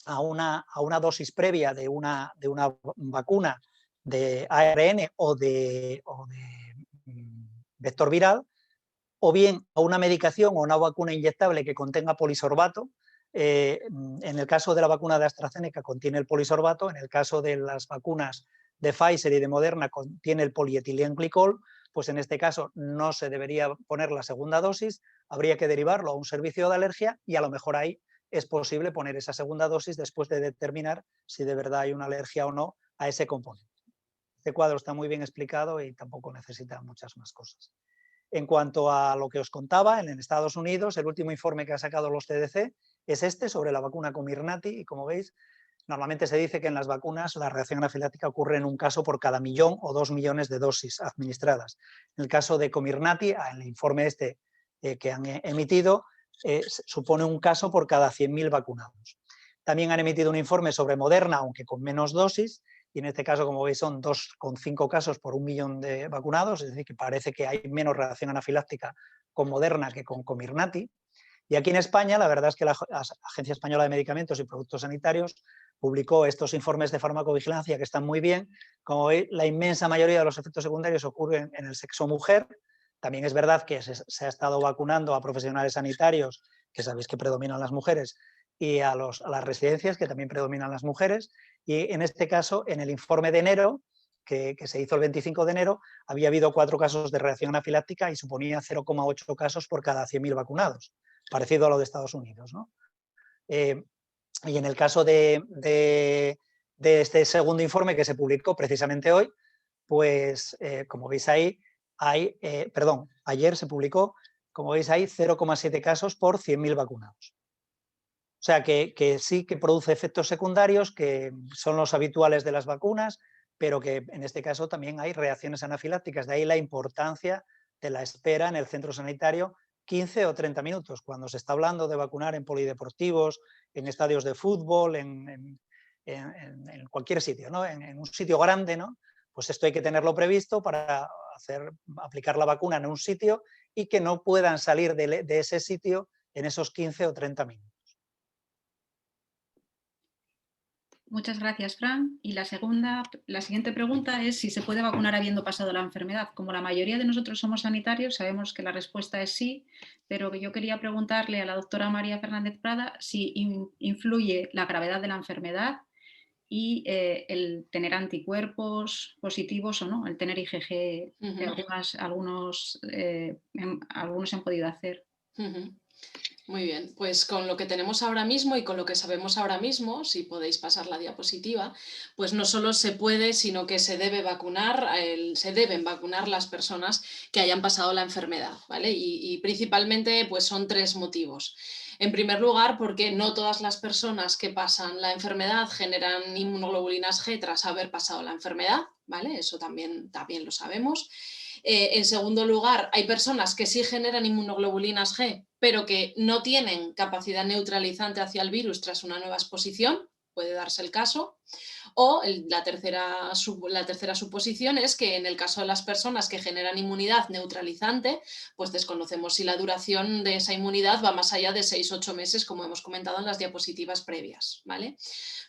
Speaker 5: a una dosis previa de una vacuna de ARN o de vector viral, o bien a una medicación o una vacuna inyectable que contenga polisorbato. En el caso de la vacuna de AstraZeneca contiene el polisorbato, en el caso de las vacunas de Pfizer y de Moderna contiene el polietilenglicol, pues en este caso no se debería poner la segunda dosis, habría que derivarlo a un servicio de alergia y a lo mejor ahí es posible poner esa segunda dosis después de determinar si de verdad hay una alergia o no a ese componente. Este cuadro está muy bien explicado y tampoco necesita muchas más cosas. En cuanto a lo que os contaba, en Estados Unidos el último informe que ha sacado los CDC es este sobre la vacuna Comirnaty y como veis, normalmente se dice que en las vacunas la reacción anafiláctica ocurre en un caso por cada 1.000.000 o 2 millones de dosis administradas. En el caso de Comirnaty, en el informe este que han emitido, supone un caso por cada 100.000 vacunados. También han emitido un informe sobre Moderna, aunque con menos dosis, y en este caso, como veis, son 2,5 casos por 1.000.000 de vacunados, es decir, que parece que hay menos reacción anafiláctica con Moderna que con Comirnaty. Y aquí en España, la verdad es que la Agencia Española de Medicamentos y Productos Sanitarios publicó estos informes de farmacovigilancia que están muy bien. Como veis, la inmensa mayoría de los efectos secundarios ocurren en el sexo mujer. También es verdad que se ha estado vacunando a profesionales sanitarios, que sabéis que predominan las mujeres, y a las residencias, que también predominan las mujeres. Y en este caso, en el informe de enero, que se hizo el 25 de enero, había habido 4 casos de reacción anafiláctica y suponía 0,8 casos por cada 100.000 vacunados, parecido a lo de Estados Unidos, ¿no? Y en el caso de este segundo informe que se publicó precisamente hoy, pues como veis ahí, ayer se publicó, como veis ahí, 0,7 casos por 100.000 vacunados. O sea que sí que produce efectos secundarios que son los habituales de las vacunas, pero que en este caso también hay reacciones anafilácticas. De ahí la importancia de la espera en el centro sanitario 15 o 30 minutos, cuando se está hablando de vacunar en polideportivos, en estadios de fútbol, en cualquier sitio, ¿no? En un sitio grande, ¿no? Pues esto hay que tenerlo previsto para aplicar la vacuna en un sitio y que no puedan salir de ese sitio en esos 15 o 30 minutos.
Speaker 2: Muchas gracias, Fran. Y la siguiente pregunta es si se puede vacunar habiendo pasado la enfermedad. Como la mayoría de nosotros somos sanitarios, sabemos que la respuesta es sí, pero yo quería preguntarle a la doctora María Fernández Prada si influye la gravedad de la enfermedad y el tener anticuerpos positivos o no, el tener IgG, que algunos han podido hacer.
Speaker 4: Muy bien, pues con lo que tenemos ahora mismo y con lo que sabemos ahora mismo, si podéis pasar la diapositiva, pues no solo se puede, sino que se deben vacunar las personas que hayan pasado la enfermedad, ¿vale? Y principalmente pues son 3 motivos. En primer lugar, porque no todas las personas que pasan la enfermedad generan inmunoglobulinas G tras haber pasado la enfermedad, ¿vale? Eso también lo sabemos. En segundo lugar, hay personas que sí generan inmunoglobulinas G, pero que no tienen capacidad neutralizante hacia el virus tras una nueva exposición, puede darse el caso. O la tercera suposición es que en el caso de las personas que generan inmunidad neutralizante, pues desconocemos si la duración de esa inmunidad va más allá de 6-8 meses, como hemos comentado en las diapositivas previas, ¿vale?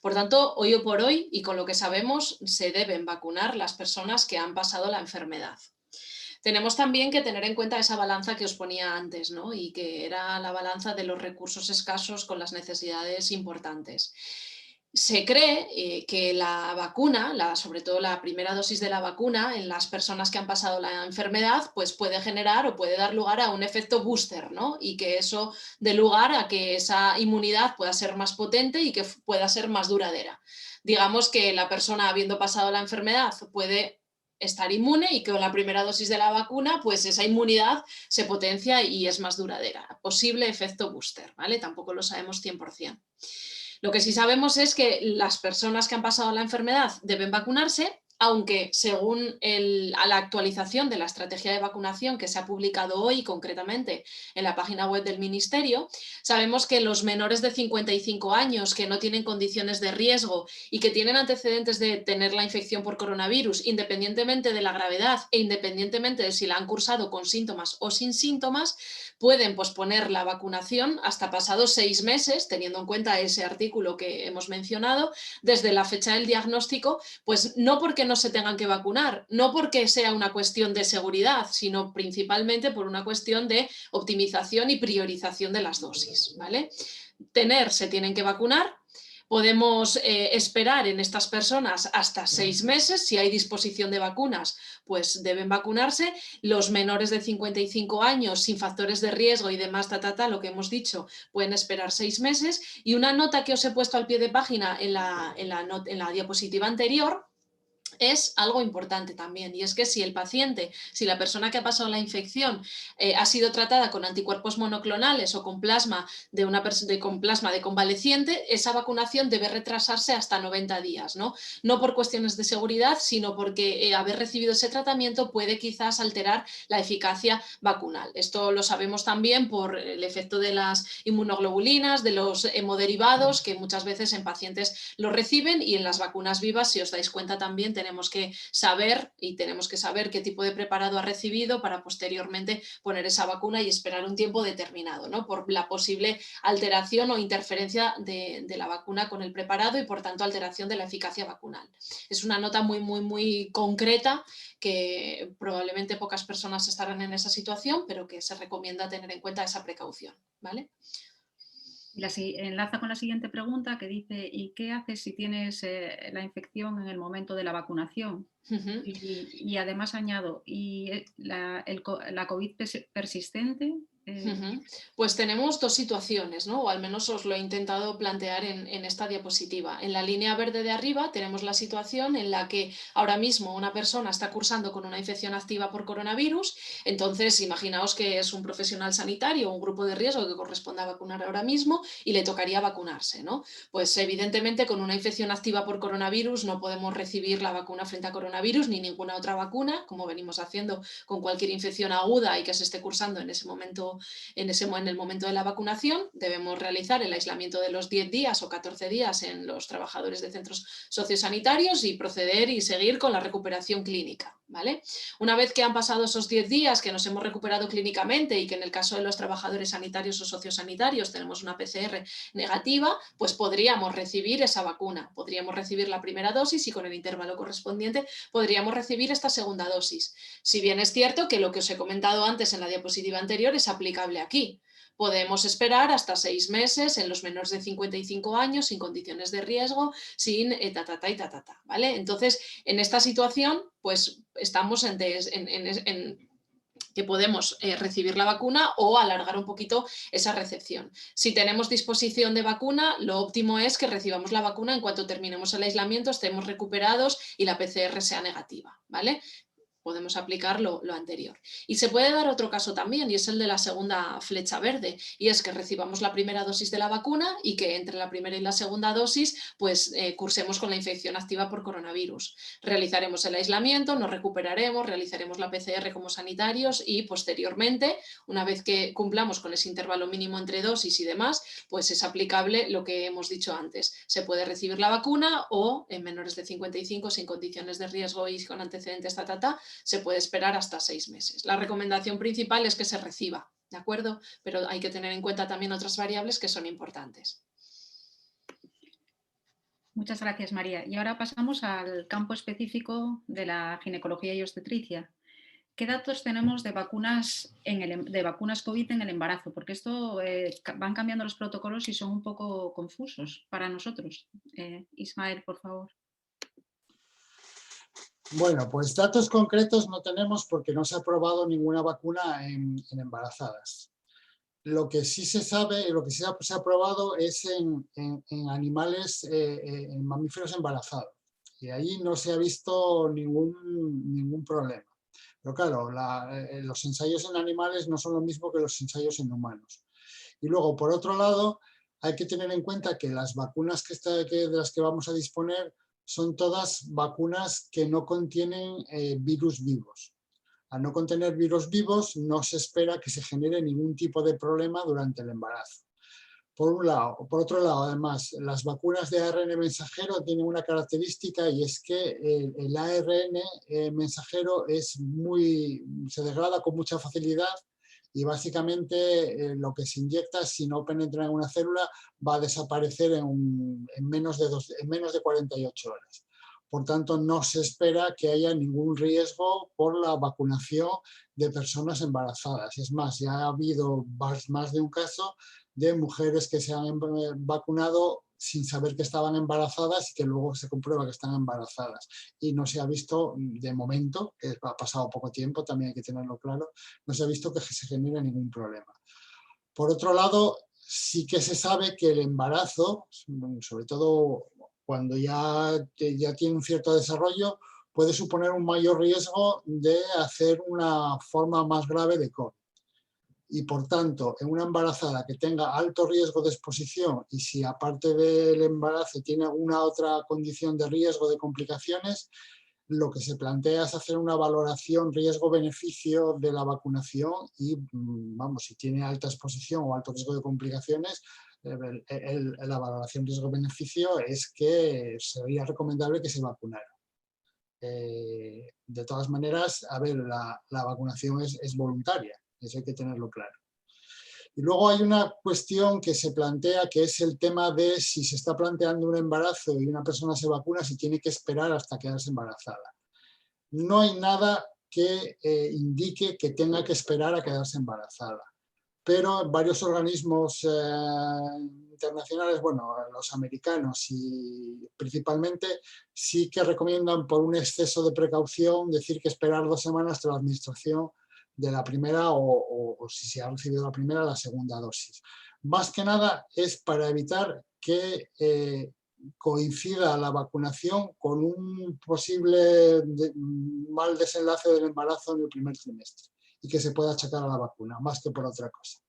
Speaker 4: Por tanto, hoy por hoy, y con lo que sabemos, se deben vacunar las personas que han pasado la enfermedad. Tenemos también que tener en cuenta esa balanza que os ponía antes, ¿no? Y que era la balanza de los recursos escasos con las necesidades importantes. Se cree que la vacuna, sobre todo la primera dosis de la vacuna en las personas que han pasado la enfermedad, pues puede generar o puede dar lugar a un efecto booster, ¿no? Y que eso dé lugar a que esa inmunidad pueda ser más potente y que pueda ser más duradera. Digamos que la persona, habiendo pasado la enfermedad, puede estar inmune y que con la primera dosis de la vacuna, pues esa inmunidad se potencia y es más duradera. Posible efecto booster, ¿vale? Tampoco lo sabemos 100%. Lo que sí sabemos es que las personas que han pasado la enfermedad deben vacunarse, aunque según la actualización de la estrategia de vacunación que se ha publicado hoy, concretamente en la página web del Ministerio, sabemos que los menores de 55 años que no tienen condiciones de riesgo y que tienen antecedentes de tener la infección por coronavirus, independientemente de la gravedad e independientemente de si la han cursado con síntomas o sin síntomas, pueden posponer la vacunación hasta pasados 6 meses, teniendo en cuenta ese artículo que hemos mencionado, desde la fecha del diagnóstico, pues no porque no se tengan que vacunar, no porque sea una cuestión de seguridad, sino principalmente por una cuestión de optimización y priorización de las dosis, ¿vale? Se tienen que vacunar. Podemos esperar en estas personas hasta 6 meses, si hay disposición de vacunas, pues deben vacunarse. Los menores de 55 años sin factores de riesgo y demás, lo que hemos dicho, pueden esperar 6 meses. Y una nota que os he puesto al pie de página en la diapositiva anterior, es algo importante también, y es que si la persona que ha pasado la infección ha sido tratada con anticuerpos monoclonales o con plasma de convaleciente, esa vacunación debe retrasarse hasta 90 días, ¿no? No por cuestiones de seguridad, sino porque haber recibido ese tratamiento puede quizás alterar la eficacia vacunal. Esto lo sabemos también por el efecto de las inmunoglobulinas, de los hemoderivados, que muchas veces en pacientes lo reciben, y en las vacunas vivas, si os dais cuenta también, tenemos que saber qué tipo de preparado ha recibido para posteriormente poner esa vacuna y esperar un tiempo determinado, ¿no? Por la posible alteración o interferencia de la vacuna con el preparado y por tanto alteración de la eficacia vacunal. Es una nota muy concreta que probablemente pocas personas estarán en esa situación, pero que se recomienda tener en cuenta esa precaución, ¿vale?
Speaker 2: Enlaza con la siguiente pregunta que dice, ¿y qué haces si tienes la infección en el momento de la vacunación?
Speaker 4: Uh-huh.
Speaker 2: Y además añado, ¿y la COVID persistente?
Speaker 4: Uh-huh. Pues tenemos dos situaciones, ¿no? O al menos os lo he intentado plantear en esta diapositiva. En la línea verde de arriba tenemos la situación en la que ahora mismo una persona está cursando con una infección activa por coronavirus, entonces imaginaos que es un profesional sanitario o un grupo de riesgo que corresponda a vacunar ahora mismo y le tocaría vacunarse, ¿no? Pues evidentemente con una infección activa por coronavirus no podemos recibir la vacuna frente a coronavirus ni ninguna otra vacuna, como venimos haciendo con cualquier infección aguda y que se esté cursando en ese momento. En el momento de la vacunación debemos realizar el aislamiento de los 10 días o 14 días en los trabajadores de centros sociosanitarios y proceder y seguir con la recuperación clínica, ¿vale? Una vez que han pasado esos 10 días que nos hemos recuperado clínicamente y que en el caso de los trabajadores sanitarios o sociosanitarios tenemos una PCR negativa, pues podríamos recibir esa vacuna, podríamos recibir la primera dosis y con el intervalo correspondiente podríamos recibir esta segunda dosis. Si bien es cierto que lo que os he comentado antes en la diapositiva anterior es aplicable aquí. Podemos esperar hasta 6 meses en los menores de 55 años, sin condiciones de riesgo, sin ¿vale? Entonces, en esta situación, pues estamos en que podemos recibir la vacuna o alargar un poquito esa recepción. Si tenemos disposición de vacuna, lo óptimo es que recibamos la vacuna en cuanto terminemos el aislamiento, estemos recuperados y la PCR sea negativa, ¿vale? Podemos aplicar lo anterior. Y se puede dar otro caso también, y es el de la segunda flecha verde, y es que recibamos la primera dosis de la vacuna y que entre la primera y la segunda dosis pues cursemos con la infección activa por coronavirus. Realizaremos el aislamiento, nos recuperaremos, realizaremos la PCR como sanitarios y posteriormente, una vez que cumplamos con ese intervalo mínimo entre dosis y demás, pues es aplicable lo que hemos dicho antes. Se puede recibir la vacuna o en menores de 55 sin condiciones de riesgo y con antecedentes se puede esperar hasta 6 meses. La recomendación principal es que se reciba, ¿de acuerdo? Pero hay que tener en cuenta también otras variables que son importantes.
Speaker 2: Muchas gracias, María. Y ahora pasamos al campo específico de la ginecología y obstetricia. ¿Qué datos tenemos de vacunas COVID en el embarazo? Porque esto van cambiando los protocolos y son un poco confusos para nosotros. Ismael, por favor.
Speaker 3: Bueno, pues datos concretos no tenemos porque no se ha probado ninguna vacuna en embarazadas. Lo que sí se sabe, lo que sí se ha probado es en animales, en mamíferos embarazados. Y ahí no se ha visto ningún problema. Pero claro, los ensayos en animales no son lo mismo que los ensayos en humanos. Y luego, por otro lado, hay que tener en cuenta que las vacunas de las que vamos a disponer son todas vacunas que no contienen virus vivos. Al no contener virus vivos, no se espera que se genere ningún tipo de problema durante el embarazo. Por un lado. Por otro lado, además, las vacunas de ARN mensajero tienen una característica y es que el ARN mensajero se degrada con mucha facilidad y básicamente lo que se inyecta, si no penetra en una célula, va a desaparecer en menos de 48 horas. Por tanto, no se espera que haya ningún riesgo por la vacunación de personas embarazadas. Es más, ya ha habido más de un caso de mujeres que se han vacunado sin saber que estaban embarazadas y que luego se comprueba que están embarazadas. Y no se ha visto, de momento, que ha pasado poco tiempo, también hay que tenerlo claro, no se ha visto que se genere ningún problema. Por otro lado, sí que se sabe que el embarazo, sobre todo cuando ya tiene un cierto desarrollo, puede suponer un mayor riesgo de hacer una forma más grave de COVID. Y por tanto, en una embarazada que tenga alto riesgo de exposición y si aparte del embarazo tiene alguna otra condición de riesgo de complicaciones, lo que se plantea es hacer una valoración riesgo-beneficio de la vacunación y, vamos, si tiene alta exposición o alto riesgo de complicaciones, la valoración riesgo-beneficio es que sería recomendable que se vacunara. de todas maneras, a ver, la vacunación es voluntaria, eso hay que tenerlo claro. Y luego hay una cuestión que se plantea, que es el tema de si se está planteando un embarazo y una persona se vacuna, si tiene que esperar hasta quedarse embarazada. No hay nada que indique que tenga que esperar a quedarse embarazada. Pero varios organismos internacionales, bueno, los americanos y principalmente, sí que recomiendan por un exceso de precaución decir que esperar 2 semanas tras la administración de la primera o si se ha recibido la primera, la segunda dosis. Más que nada es para evitar que coincida la vacunación con un posible mal desenlace del embarazo en el primer trimestre y que se pueda achacar a la vacuna, más que por otra cosa.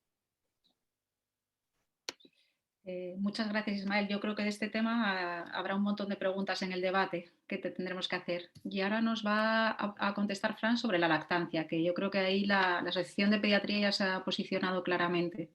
Speaker 2: Muchas gracias, Ismael. Yo creo que de este tema habrá un montón de preguntas en el debate que tendremos que hacer. Y ahora nos va a contestar Fran sobre la lactancia, que yo creo que ahí la Asociación de Pediatría ya se ha posicionado claramente.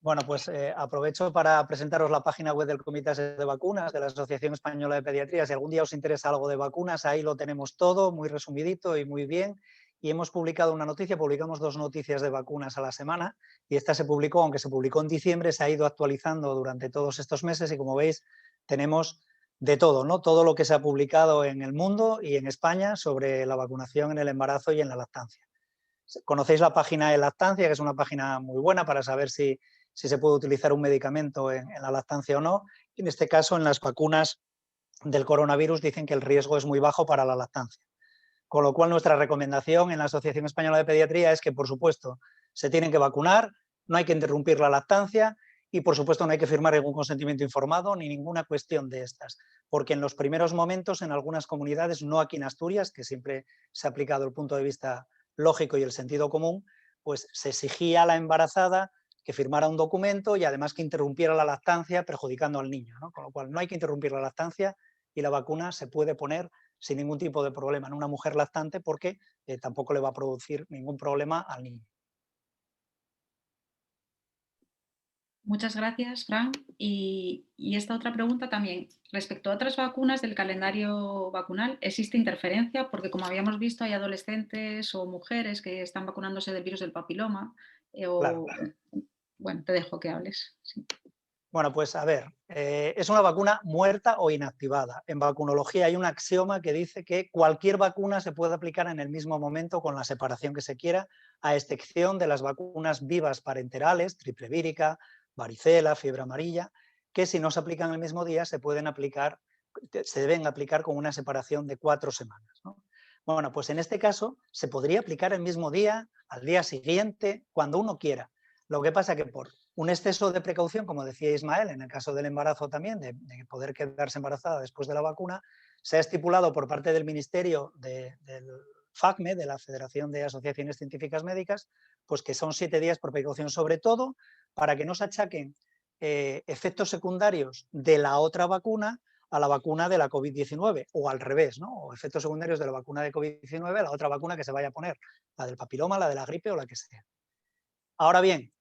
Speaker 5: Bueno, pues aprovecho para presentaros la página web del Comité de Vacunas de la Asociación Española de Pediatría. Si algún día os interesa algo de vacunas, ahí lo tenemos todo, muy resumidito y muy bien. Y hemos publicado una noticia, publicamos 2 noticias de vacunas a la semana y esta se publicó, aunque se publicó en diciembre, se ha ido actualizando durante todos estos meses y como veis tenemos de todo, ¿no? Todo lo que se ha publicado en el mundo y en España sobre la vacunación en el embarazo y en la lactancia. Conocéis la página de lactancia, que es una página muy buena para saber si se puede utilizar un medicamento en la lactancia o no. Y en este caso, en las vacunas del coronavirus dicen que el riesgo es muy bajo para la lactancia. Con lo cual, nuestra recomendación en la Asociación Española de Pediatría es que, por supuesto, se tienen que vacunar, no hay que interrumpir la lactancia y, por supuesto, no hay que firmar ningún consentimiento informado ni ninguna cuestión de estas. Porque en los primeros momentos, en algunas comunidades, no aquí en Asturias, que siempre se ha aplicado el punto de vista lógico y el sentido común, pues se exigía a la embarazada que firmara un documento y además que interrumpiera la lactancia perjudicando al niño, ¿no? Con lo cual no hay que interrumpir la lactancia y la vacuna se puede poner sin ningún tipo de problema en una mujer lactante porque tampoco le va a producir ningún problema al niño.
Speaker 2: Muchas gracias, Fran. Y esta otra pregunta también. Respecto a otras vacunas del calendario vacunal, ¿existe interferencia? Porque como habíamos visto, hay adolescentes o mujeres que están vacunándose del virus del papiloma.
Speaker 5: Claro.
Speaker 2: Bueno, te dejo que hables. Sí.
Speaker 5: Bueno, pues a ver, es una vacuna muerta o inactivada. En vacunología hay un axioma que dice que cualquier vacuna se puede aplicar en el mismo momento con la separación que se quiera, a excepción de las vacunas vivas parenterales, triple vírica, varicela, fiebre amarilla, que si no se aplican el mismo día se deben aplicar con una separación de 4 semanas, ¿no? Bueno, pues en este caso se podría aplicar el mismo día, al día siguiente, cuando uno quiera. Lo que pasa que por un exceso de precaución, como decía Ismael, en el caso del embarazo también, de poder quedarse embarazada después de la vacuna, se ha estipulado por parte del Ministerio del FACME, de la Federación de Asociaciones Científicas Médicas, pues que son 7 días por precaución, sobre todo para que no se achaquen efectos secundarios de la otra vacuna a la vacuna de la COVID-19 o al revés, ¿no? O efectos secundarios de la vacuna de COVID-19 a la otra vacuna que se vaya a poner, la del papiloma, la de la gripe o la que sea. Ahora bien,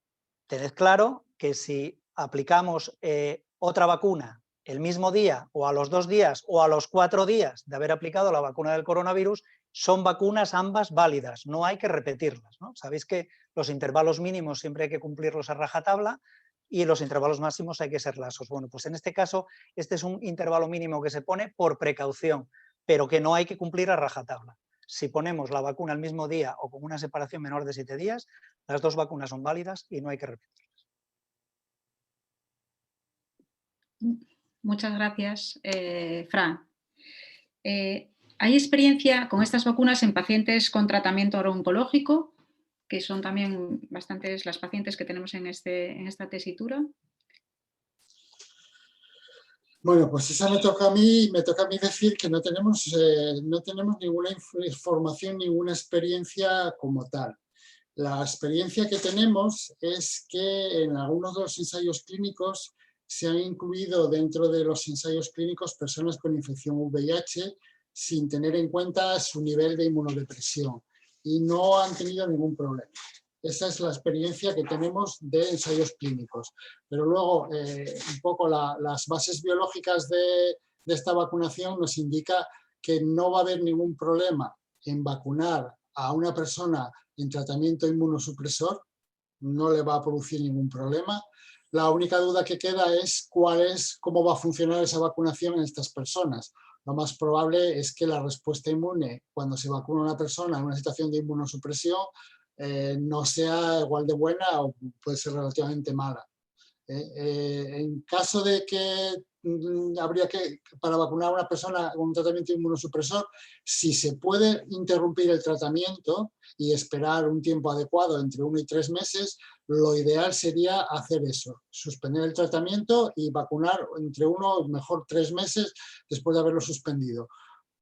Speaker 5: tened claro que si aplicamos otra vacuna el mismo día o a los 2 días o a los 4 días de haber aplicado la vacuna del coronavirus, son vacunas ambas válidas, no hay que repetirlas, ¿no? Sabéis que los intervalos mínimos siempre hay que cumplirlos a rajatabla y los intervalos máximos hay que ser laxos. Bueno, pues en este caso, este es un intervalo mínimo que se pone por precaución, pero que no hay que cumplir a rajatabla. Si ponemos la vacuna el mismo día o con una separación menor de 7 días, las 2 vacunas son válidas y no hay que repetirlas.
Speaker 2: Muchas gracias, Fran. ¿Hay experiencia con estas vacunas en pacientes con tratamiento oncológico, que son también bastantes las pacientes que tenemos en esta tesitura?
Speaker 3: Bueno, pues esa me toca a mí decir que no tenemos ninguna información, ninguna experiencia como tal. La experiencia que tenemos es que en algunos de los ensayos clínicos se han incluido dentro de los ensayos clínicos personas con infección VIH sin tener en cuenta su nivel de inmunodepresión y no han tenido ningún problema. Esa es la experiencia que tenemos de ensayos clínicos. Pero luego, un poco las bases biológicas de esta vacunación nos indica que no va a haber ningún problema en vacunar a una persona en tratamiento inmunosupresor, no le va a producir ningún problema. La única duda que queda es cómo va a funcionar esa vacunación en estas personas. Lo más probable es que la respuesta inmune cuando se vacuna a una persona en una situación de inmunosupresión no sea igual de buena o puede ser relativamente mala. En caso de que para vacunar a una persona con un tratamiento inmunosupresor, si se puede interrumpir el tratamiento y esperar un tiempo adecuado entre 1 y 3 meses, lo ideal sería hacer eso, suspender el tratamiento y vacunar entre 1 mejor 3 meses después de haberlo suspendido.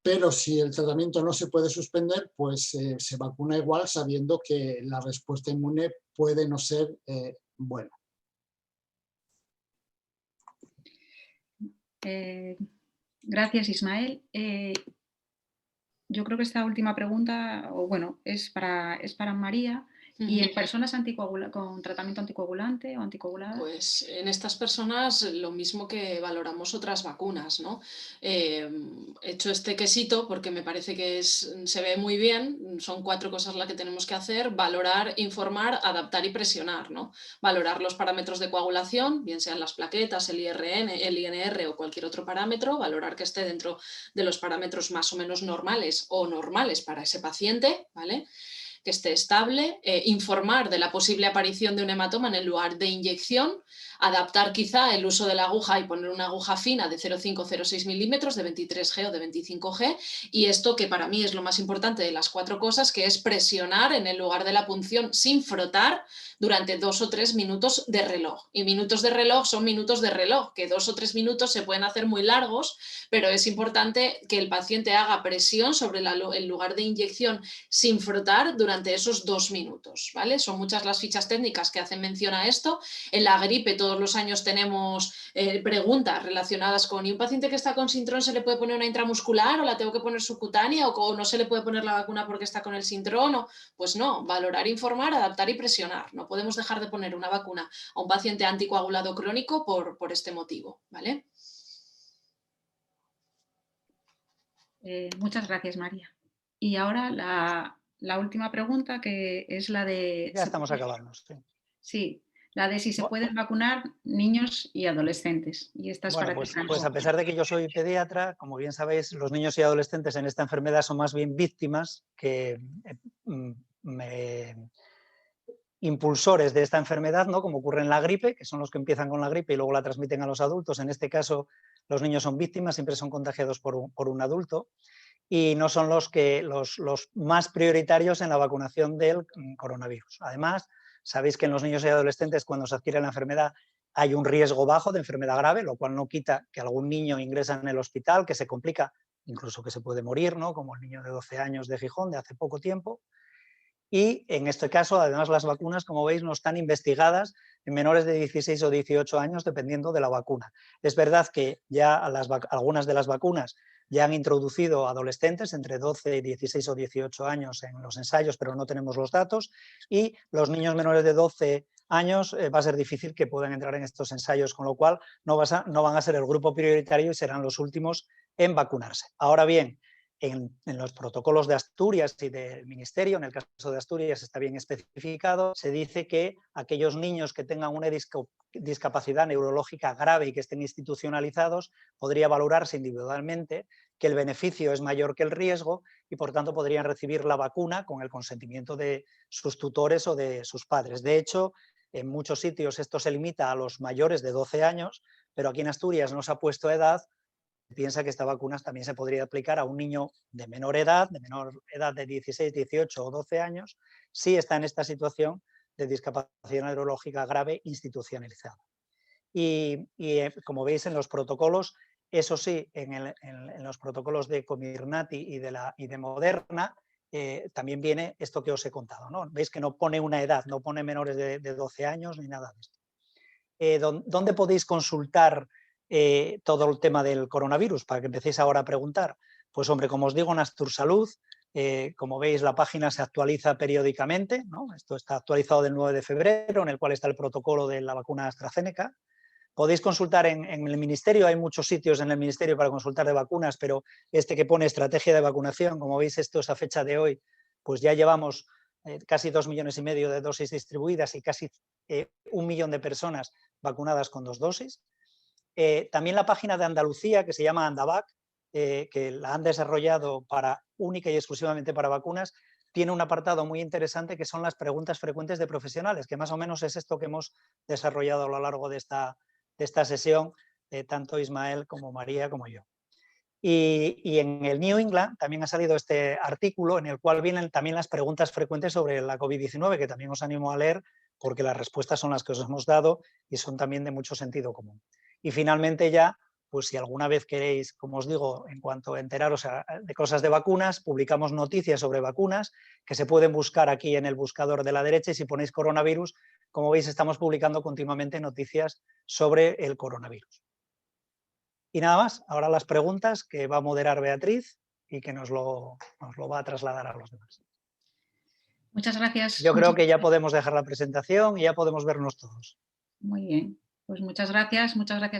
Speaker 3: Pero si el tratamiento no se puede suspender, pues se vacuna igual sabiendo que la respuesta inmune puede no ser buena.
Speaker 2: Gracias, Ismael. Yo creo que esta última pregunta, es para María. ¿Y en personas con tratamiento anticoagulante o anticoaguladas?
Speaker 4: Pues en estas personas lo mismo que valoramos otras vacunas, ¿no? He hecho este quesito porque me parece que se ve muy bien. Son 4 cosas las que tenemos que hacer: valorar, informar, adaptar y presionar, ¿no? Valorar los parámetros de coagulación, bien sean las plaquetas, el INR o cualquier otro parámetro, valorar que esté dentro de los parámetros más o menos normales o normales para ese paciente, ¿vale? Que esté estable, informar de la posible aparición de un hematoma en el lugar de inyección, adaptar quizá el uso de la aguja y poner una aguja fina de 0,5-0,6 milímetros, de 23G o de 25G, y esto que para mí es lo más importante de las 4 cosas, que es presionar en el lugar de la punción sin frotar durante 2 o 3 minutos de reloj. Y minutos de reloj son minutos de reloj, que 2 o 3 minutos se pueden hacer muy largos, pero es importante que el paciente haga presión sobre el lugar de inyección sin frotar durante esos 2 minutos, ¿vale? Son muchas las fichas técnicas que hacen mención a esto. En la gripe todos los años tenemos preguntas relacionadas con ¿y un paciente que está con Sintrón se le puede poner una intramuscular o la tengo que poner subcutánea o no se le puede poner la vacuna porque está con el Sintrón? Pues no, valorar, informar, adaptar y presionar. No podemos dejar de poner una vacuna a un paciente anticoagulado crónico por este motivo, ¿vale?
Speaker 2: Muchas gracias, María. Y ahora la última pregunta, que es la de...
Speaker 5: Ya estamos acabando. Sí.
Speaker 2: Sí, la de si se pueden vacunar niños y adolescentes. Y esta es
Speaker 5: Bueno,
Speaker 2: para
Speaker 5: pues a pesar de que yo soy pediatra, como bien sabéis, los niños y adolescentes en esta enfermedad son más bien víctimas que impulsores de esta enfermedad, ¿no? Como ocurre en la gripe, que son los que empiezan con la gripe y luego la transmiten a los adultos. En este caso, los niños son víctimas, siempre son contagiados por un adulto, y no son los más prioritarios en la vacunación del coronavirus. Además, sabéis que en los niños y adolescentes, cuando se adquiere la enfermedad, hay un riesgo bajo de enfermedad grave, lo cual no quita que algún niño ingresa en el hospital, que se complica, incluso que se puede morir, ¿no? Como el niño de 12 años de Gijón, de hace poco tiempo. Y en este caso, además, las vacunas, como veis, no están investigadas en menores de 16 o 18 años, dependiendo de la vacuna. Es verdad que ya algunas de las vacunas ya han introducido adolescentes entre 12 y 16 o 18 años en los ensayos, pero no tenemos los datos. Y los niños menores de 12 años va a ser difícil que puedan entrar en estos ensayos, con lo cual no van a ser el grupo prioritario y serán los últimos en vacunarse. Ahora bien, en los protocolos de Asturias y del Ministerio, en el caso de Asturias está bien especificado, se dice que aquellos niños que tengan una discapacidad neurológica grave y que estén institucionalizados, podría valorarse individualmente que el beneficio es mayor que el riesgo y por tanto podrían recibir la vacuna con el consentimiento de sus tutores o de sus padres. De hecho, en muchos sitios esto se limita a los mayores de 12 años, pero aquí en Asturias no se ha puesto edad. Piensa que esta vacuna también se podría aplicar a un niño de menor edad de 16, 18 o 12 años, si está en esta situación de discapacidad neurológica grave institucionalizada. Y como veis en los protocolos, eso sí, en los protocolos de Comirnaty y de Moderna, también viene esto que os he contado, ¿no? Veis que no pone una edad, no pone menores de 12 años ni nada de esto. ¿Dónde podéis consultar todo el tema del coronavirus, para que empecéis ahora a preguntar? Pues hombre, como os digo, en Astursalud, como veis, la página se actualiza periódicamente, ¿no? Esto está actualizado del 9 de febrero, en el cual está el protocolo de la vacuna AstraZeneca. Podéis consultar en el Ministerio, hay muchos sitios en el Ministerio para consultar de vacunas, pero este que pone estrategia de vacunación, como veis, esto es a fecha de hoy, pues ya llevamos casi 2,5 millones de dosis distribuidas y casi 1 millón de personas vacunadas con 2 dosis. También la página de Andalucía, que se llama Andavac, que la han desarrollado única y exclusivamente para vacunas, tiene un apartado muy interesante que son las preguntas frecuentes de profesionales, que más o menos es esto que hemos desarrollado a lo largo de esta sesión, tanto Ismael como María como yo. Y en el New England también ha salido este artículo en el cual vienen también las preguntas frecuentes sobre la COVID-19, que también os animo a leer porque las respuestas son las que os hemos dado y son también de mucho sentido común. Y finalmente ya, pues si alguna vez queréis, como os digo, en cuanto a enteraros de cosas de vacunas, publicamos noticias sobre vacunas que se pueden buscar aquí en el buscador de la derecha y si ponéis coronavirus, como veis, estamos publicando continuamente noticias sobre el coronavirus. Y nada más, ahora las preguntas que va a moderar Beatriz y que nos lo va a trasladar a los demás.
Speaker 2: Muchas gracias.
Speaker 5: Yo creo que ya podemos dejar la presentación y ya podemos vernos todos.
Speaker 2: Muy bien, pues muchas gracias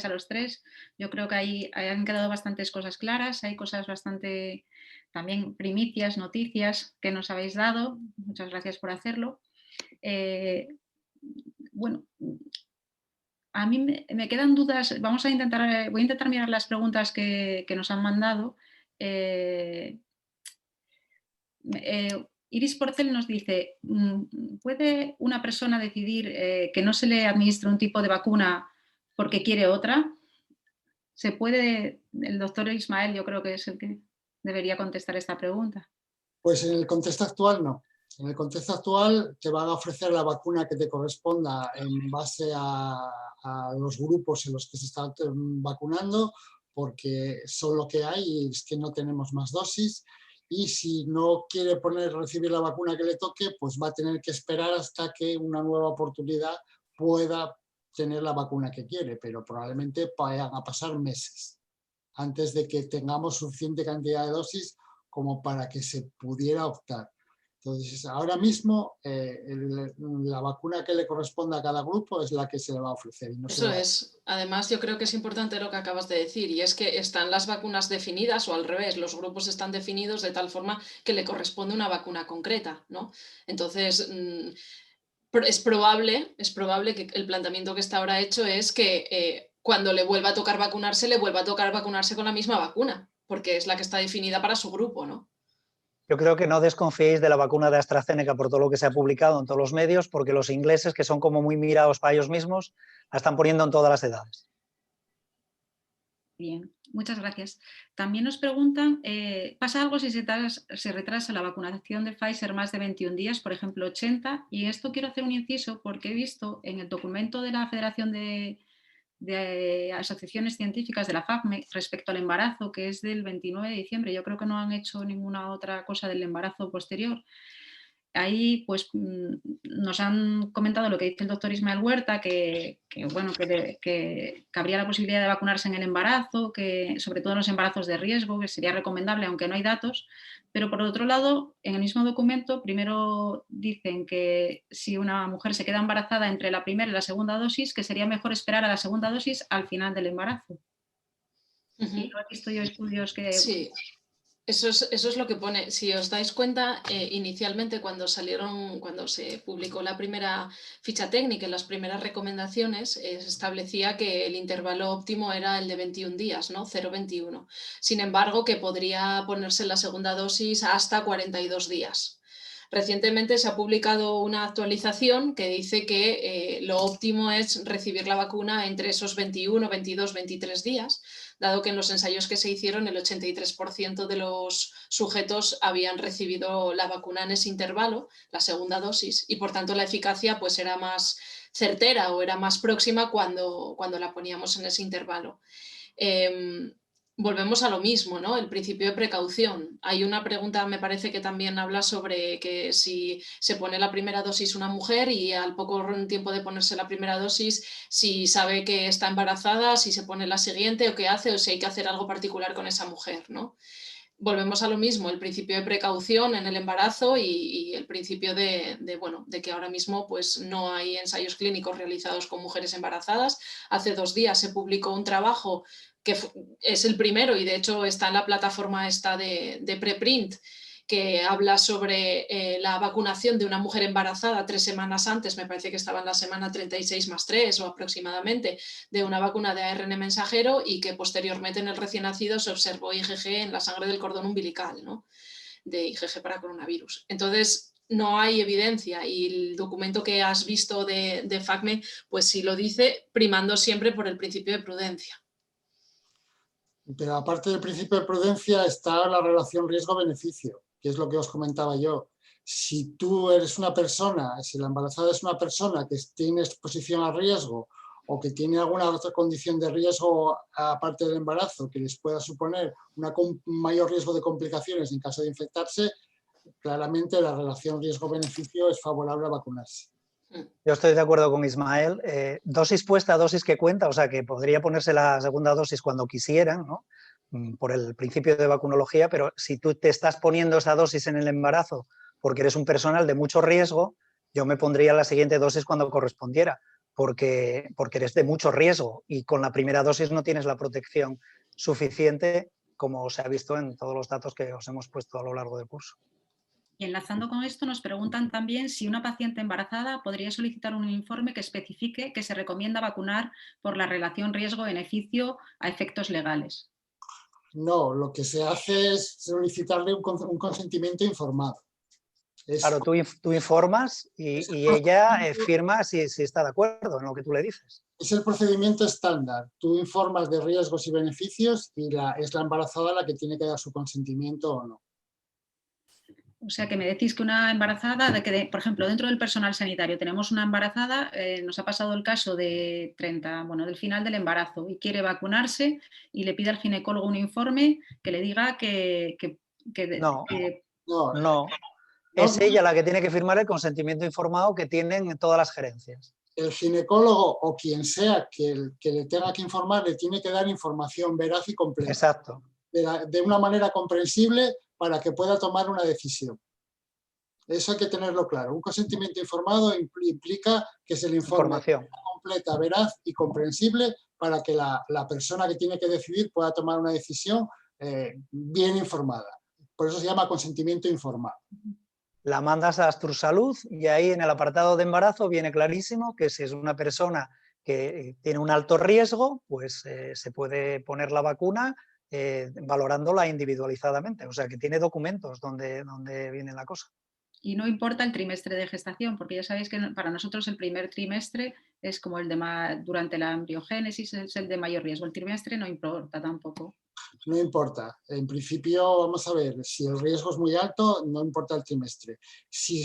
Speaker 2: a los tres. Yo creo que ahí han quedado bastantes cosas claras, hay cosas bastante también primicias, noticias que nos habéis dado. Muchas gracias por hacerlo. Bueno, a mí me quedan dudas, voy a intentar mirar las preguntas que nos han mandado. Iris Porcel nos dice, ¿puede una persona decidir que no se le administre un tipo de vacuna porque quiere otra? ¿Se puede? El doctor Ismael yo creo que es el que debería contestar esta pregunta.
Speaker 3: Pues en el contexto actual no. En el contexto actual te van a ofrecer la vacuna que te corresponda en base a los grupos en los que se están vacunando, porque son lo que hay y es que no tenemos más dosis. Y si no quiere recibir la vacuna que le toque, pues va a tener que esperar hasta que una nueva oportunidad pueda tener la vacuna que quiere, pero probablemente vayan a pasar meses antes de que tengamos suficiente cantidad de dosis como para que se pudiera optar. Entonces, ahora mismo la vacuna que le corresponde a cada grupo es la que se le va a ofrecer. Y no
Speaker 4: Eso es. Además, yo creo que es importante lo que acabas de decir, y es que están las vacunas definidas o al revés, los grupos están definidos de tal forma que le corresponde una vacuna concreta, ¿no? Entonces, es probable que el planteamiento que está ahora hecho es que cuando le vuelva a tocar vacunarse, le vuelva a tocar vacunarse con la misma vacuna, porque es la que está definida para su grupo, ¿no?
Speaker 5: Yo creo que no desconfiéis de la vacuna de AstraZeneca por todo lo que se ha publicado en todos los medios, porque los ingleses, que son como muy mirados para ellos mismos, la están poniendo en todas las edades.
Speaker 2: Bien, muchas gracias. También nos preguntan, ¿pasa algo si se retrasa la vacunación de Pfizer más de 21 días, por ejemplo 80? Y en esto quiero hacer un inciso porque he visto en el documento de la Federación de Asociaciones Científicas de la FACME respecto al embarazo, que es del 29 de diciembre, yo creo que no han hecho ninguna otra cosa del embarazo posterior. Ahí pues nos han comentado lo que dice el doctor Ismael Huerta, que habría la posibilidad de vacunarse en el embarazo, que sobre todo en los embarazos de riesgo, que sería recomendable aunque no hay datos, pero por otro lado, en el mismo documento primero dicen que si una mujer se queda embarazada entre la primera y la segunda dosis, que sería mejor esperar a la segunda dosis al final del embarazo. Y no he visto yo estudios que...
Speaker 4: Sí. Eso es lo que pone. Si os dais cuenta, inicialmente cuando se publicó la primera ficha técnica, las primeras recomendaciones, se establecía que el intervalo óptimo era el de 21 días, ¿no? 0,21. Sin embargo, que podría ponerse la segunda dosis hasta 42 días. Recientemente se ha publicado una actualización que dice que lo óptimo es recibir la vacuna entre esos 21, 22, 23 días, dado que en los ensayos que se hicieron el 83% de los sujetos habían recibido la vacuna en ese intervalo, la segunda dosis, y por tanto la eficacia pues era más certera o era más próxima cuando la poníamos en ese intervalo. Volvemos a lo mismo, ¿no? El principio de precaución. Hay una pregunta, me parece que también habla sobre que si se pone la primera dosis una mujer y al poco tiempo de ponerse la primera dosis, si sabe que está embarazada, si se pone la siguiente o qué hace, o si hay que hacer algo particular con esa mujer, ¿no? volvemos a lo mismo, el principio de precaución en el embarazo y el principio de que ahora mismo pues, no hay ensayos clínicos realizados con mujeres embarazadas. Hace 2 días se publicó un trabajo que es el primero y de hecho está en la plataforma esta de preprint, que habla sobre la vacunación de una mujer embarazada 3 semanas antes, me parece que estaba en la semana 36+3 o aproximadamente, de una vacuna de ARN mensajero y que posteriormente en el recién nacido se observó IgG en la sangre del cordón umbilical, ¿no? De IgG para coronavirus. Entonces, no hay evidencia y el documento que has visto de FACME, pues sí lo dice, primando siempre por el principio de prudencia.
Speaker 3: Pero aparte del principio de prudencia está la relación riesgo-beneficio, que es lo que os comentaba yo. Si tú eres una persona, si la embarazada es una persona que tiene exposición a riesgo o que tiene alguna otra condición de riesgo aparte del embarazo que les pueda suponer un mayor riesgo de complicaciones en caso de infectarse, claramente la relación riesgo-beneficio es favorable a vacunarse.
Speaker 5: Yo estoy de acuerdo con Ismael. Dosis puesta, dosis que cuenta, o sea que podría ponerse la segunda dosis cuando quisieran, ¿no? Por el principio de vacunología, pero si tú te estás poniendo esa dosis en el embarazo porque eres un personal de mucho riesgo, yo me pondría la siguiente dosis cuando correspondiera, porque eres de mucho riesgo y con la primera dosis no tienes la protección suficiente, como se ha visto en todos los datos que os hemos puesto a lo largo del curso.
Speaker 2: Y enlazando con esto, nos preguntan también si una paciente embarazada podría solicitar un informe que especifique que se recomienda vacunar por la relación riesgo-beneficio a efectos legales.
Speaker 3: No, lo que se hace es solicitarle un consentimiento informado.
Speaker 5: Claro, tú informas y ella firma si está de acuerdo en lo que tú le dices.
Speaker 3: Es el procedimiento estándar. Tú informas de riesgos y beneficios y es la embarazada la que tiene que dar su consentimiento o no.
Speaker 2: O sea que me decís que una embarazada, por ejemplo, dentro del personal sanitario tenemos una embarazada, nos ha pasado el caso del final del embarazo y quiere vacunarse y le pide al ginecólogo un informe que le diga
Speaker 5: No. Es ella la que tiene que firmar el consentimiento informado que tienen todas las gerencias.
Speaker 3: El ginecólogo o quien sea que le tenga que informar le tiene que dar información veraz y completa.
Speaker 5: Exacto.
Speaker 3: De una manera comprensible para que pueda tomar una decisión. Eso hay que tenerlo claro. Un consentimiento informado implica que se le informe completa, veraz y comprensible para que la persona que tiene que decidir pueda tomar una decisión bien informada. Por eso se llama consentimiento informado.
Speaker 5: La mandas a Astursalud y ahí en el apartado de embarazo viene clarísimo que si es una persona que tiene un alto riesgo, pues se puede poner la vacuna valorándola individualizadamente. O sea que tiene documentos donde viene la cosa.
Speaker 2: Y no importa el trimestre de gestación, porque ya sabéis que para nosotros el primer trimestre es como el de durante la embriogénesis, es el de mayor riesgo. El trimestre no importa tampoco.
Speaker 3: No importa. En principio, vamos a ver, si el riesgo es muy alto, no importa el trimestre. Si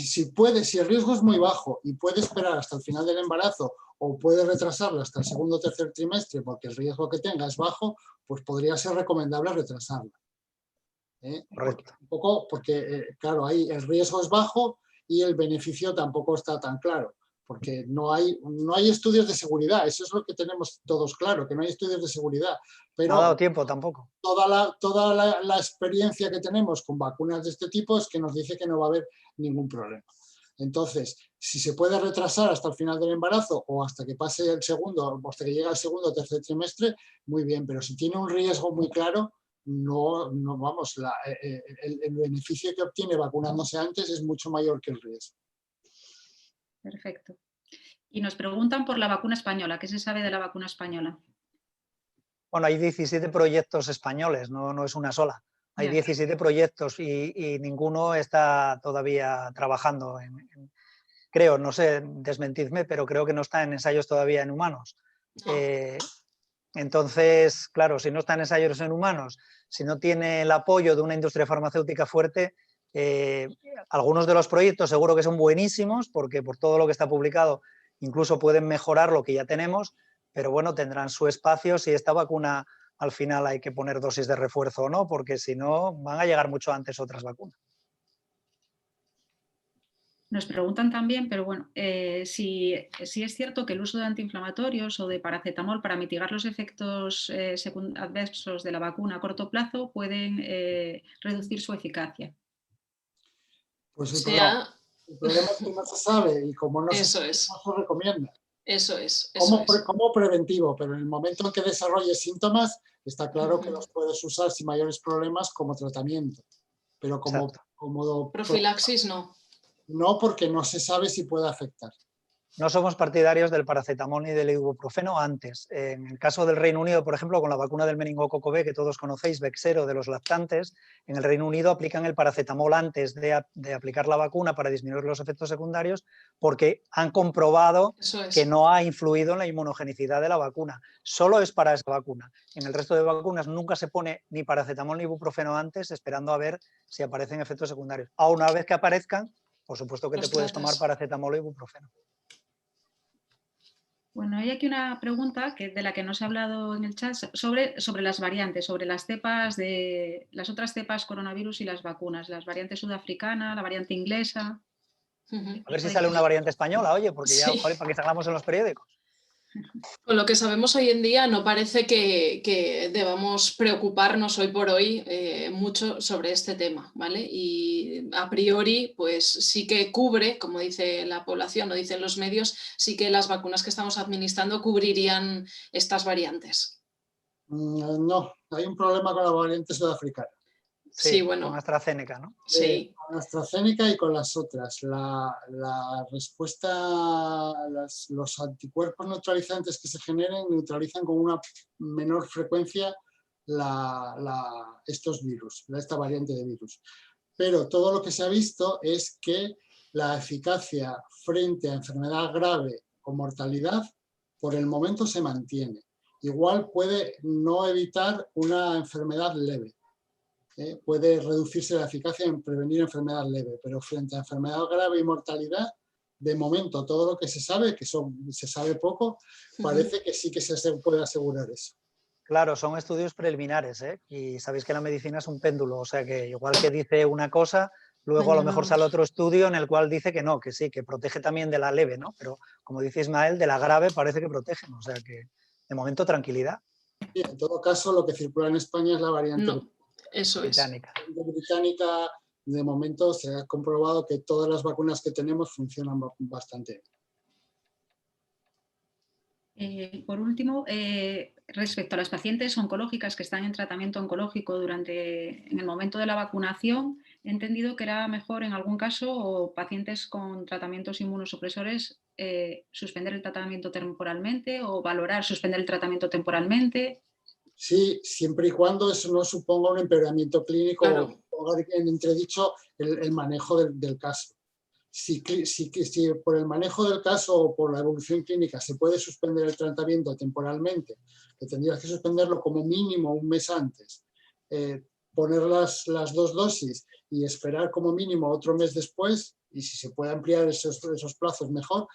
Speaker 3: el riesgo es muy bajo y puede esperar hasta el final del embarazo o puede retrasarlo hasta el segundo o tercer trimestre porque el riesgo que tenga es bajo, pues podría ser recomendable retrasarlo. Claro, ahí el riesgo es bajo y el beneficio tampoco está tan claro, porque no hay estudios de seguridad, eso es lo que tenemos todos claro, que no hay estudios de seguridad. Pero
Speaker 5: no ha dado tiempo tampoco.
Speaker 3: Toda la experiencia que tenemos con vacunas de este tipo es que nos dice que no va a haber ningún problema. Entonces, si se puede retrasar hasta el final del embarazo o hasta que pase el segundo, hasta que llegue al segundo o tercer trimestre, muy bien, pero si tiene un riesgo muy claro, el beneficio que obtiene vacunándose antes es mucho mayor que el riesgo.
Speaker 2: Perfecto. Y nos preguntan por la vacuna española. ¿Qué se sabe de la vacuna española?
Speaker 5: Bueno, hay 17 proyectos españoles, no es una sola. Hay 17 proyectos y ninguno está todavía trabajando creo, no sé, desmentidme, pero creo que no está en ensayos todavía en humanos. Entonces, claro, si no está en ensayos en humanos, si no tiene el apoyo de una industria farmacéutica fuerte, algunos de los proyectos seguro que son buenísimos, porque por todo lo que está publicado incluso pueden mejorar lo que ya tenemos, pero bueno, tendrán su espacio si esta vacuna al final hay que poner dosis de refuerzo o no, porque si no van a llegar mucho antes otras vacunas.
Speaker 2: Nos preguntan también, pero bueno, si es cierto que el uso de antiinflamatorios o de paracetamol para mitigar los efectos adversos de la vacuna a corto plazo pueden reducir su eficacia.
Speaker 3: Pues el
Speaker 4: Sea,
Speaker 3: problema es que no se sabe y como no se
Speaker 4: eso
Speaker 3: sabe,
Speaker 4: es,
Speaker 3: no se recomienda.
Speaker 4: eso es,
Speaker 3: Como,
Speaker 4: eso es.
Speaker 3: como preventivo, pero en el momento en que desarrolles síntomas, está claro que los puedes usar sin mayores problemas como tratamiento. Pero
Speaker 5: Exacto.
Speaker 3: como
Speaker 4: Profilaxis no.
Speaker 3: no, porque no se sabe si puede afectar.
Speaker 5: No somos partidarios del paracetamol ni del ibuprofeno antes. En el caso del Reino Unido, por ejemplo, con la vacuna del meningococo B, que todos conocéis, Bexsero, de los lactantes, en el Reino Unido aplican el paracetamol antes de aplicar la vacuna para disminuir los efectos secundarios, porque han comprobado que no ha influido en la inmunogenicidad de la vacuna. Solo es para esa vacuna. En el resto de vacunas nunca se pone ni paracetamol ni ibuprofeno antes, esperando a ver si aparecen efectos secundarios. A una vez que aparezcan, por supuesto que te puedes tomar paracetamol o ibuprofeno.
Speaker 2: Bueno, hay aquí una pregunta de la que no se ha hablado en el chat sobre las variantes, sobre las cepas las otras cepas coronavirus y las vacunas, las variantes sudafricana, la variante inglesa.
Speaker 5: A ver si sale una variante española, oye, porque ya, joder, para que salgamos en los periódicos.
Speaker 4: Con lo que sabemos hoy en día, no parece que debamos preocuparnos hoy por hoy mucho sobre este tema, ¿vale? Y a priori, pues sí que cubre, como dice la población o dicen los medios, sí que las vacunas que estamos administrando cubrirían estas variantes.
Speaker 3: No, hay un problema con la variante sudafricana.
Speaker 4: Sí, bueno.
Speaker 5: Con AstraZeneca, ¿no?
Speaker 4: Sí.
Speaker 3: Con AstraZeneca y con las otras. La respuesta, los anticuerpos neutralizantes que se generen neutralizan con una menor frecuencia estos virus, esta variante de virus. Pero todo lo que se ha visto es que la eficacia frente a enfermedad grave o mortalidad por el momento se mantiene. Igual puede no evitar una enfermedad leve. Puede reducirse la eficacia en prevenir enfermedad leve, pero frente a enfermedad grave y mortalidad, de momento todo lo que se sabe, se sabe poco, parece que sí que se puede asegurar eso.
Speaker 5: Claro, son estudios preliminares, ¿eh? Y sabéis que la medicina es un péndulo, o sea que igual que dice una cosa, luego a lo mejor sale otro estudio en el cual dice que no, que sí, que protege también de la leve, ¿no? Pero como dice Ismael, de la grave parece que protegen, o sea que de momento tranquilidad.
Speaker 3: Sí, en todo caso, lo que circula en España es la variante
Speaker 5: británica.
Speaker 3: La británica, de momento, se ha comprobado que todas las vacunas que tenemos funcionan bastante bien.
Speaker 2: Por último, respecto a las pacientes oncológicas que están en tratamiento oncológico en el momento de la vacunación, he entendido que era mejor en algún caso, o pacientes con tratamientos inmunosupresores, suspender el tratamiento temporalmente o valorar suspender el tratamiento temporalmente.
Speaker 3: Sí, siempre y cuando eso no suponga un empeoramiento clínico o ponga en entredicho el manejo del caso. Si por el manejo del caso o por la evolución clínica se puede suspender el tratamiento temporalmente, que tendrías que suspenderlo como mínimo un mes antes, poner las 2 dosis y esperar como mínimo otro mes después, y si se puede ampliar esos plazos mejor.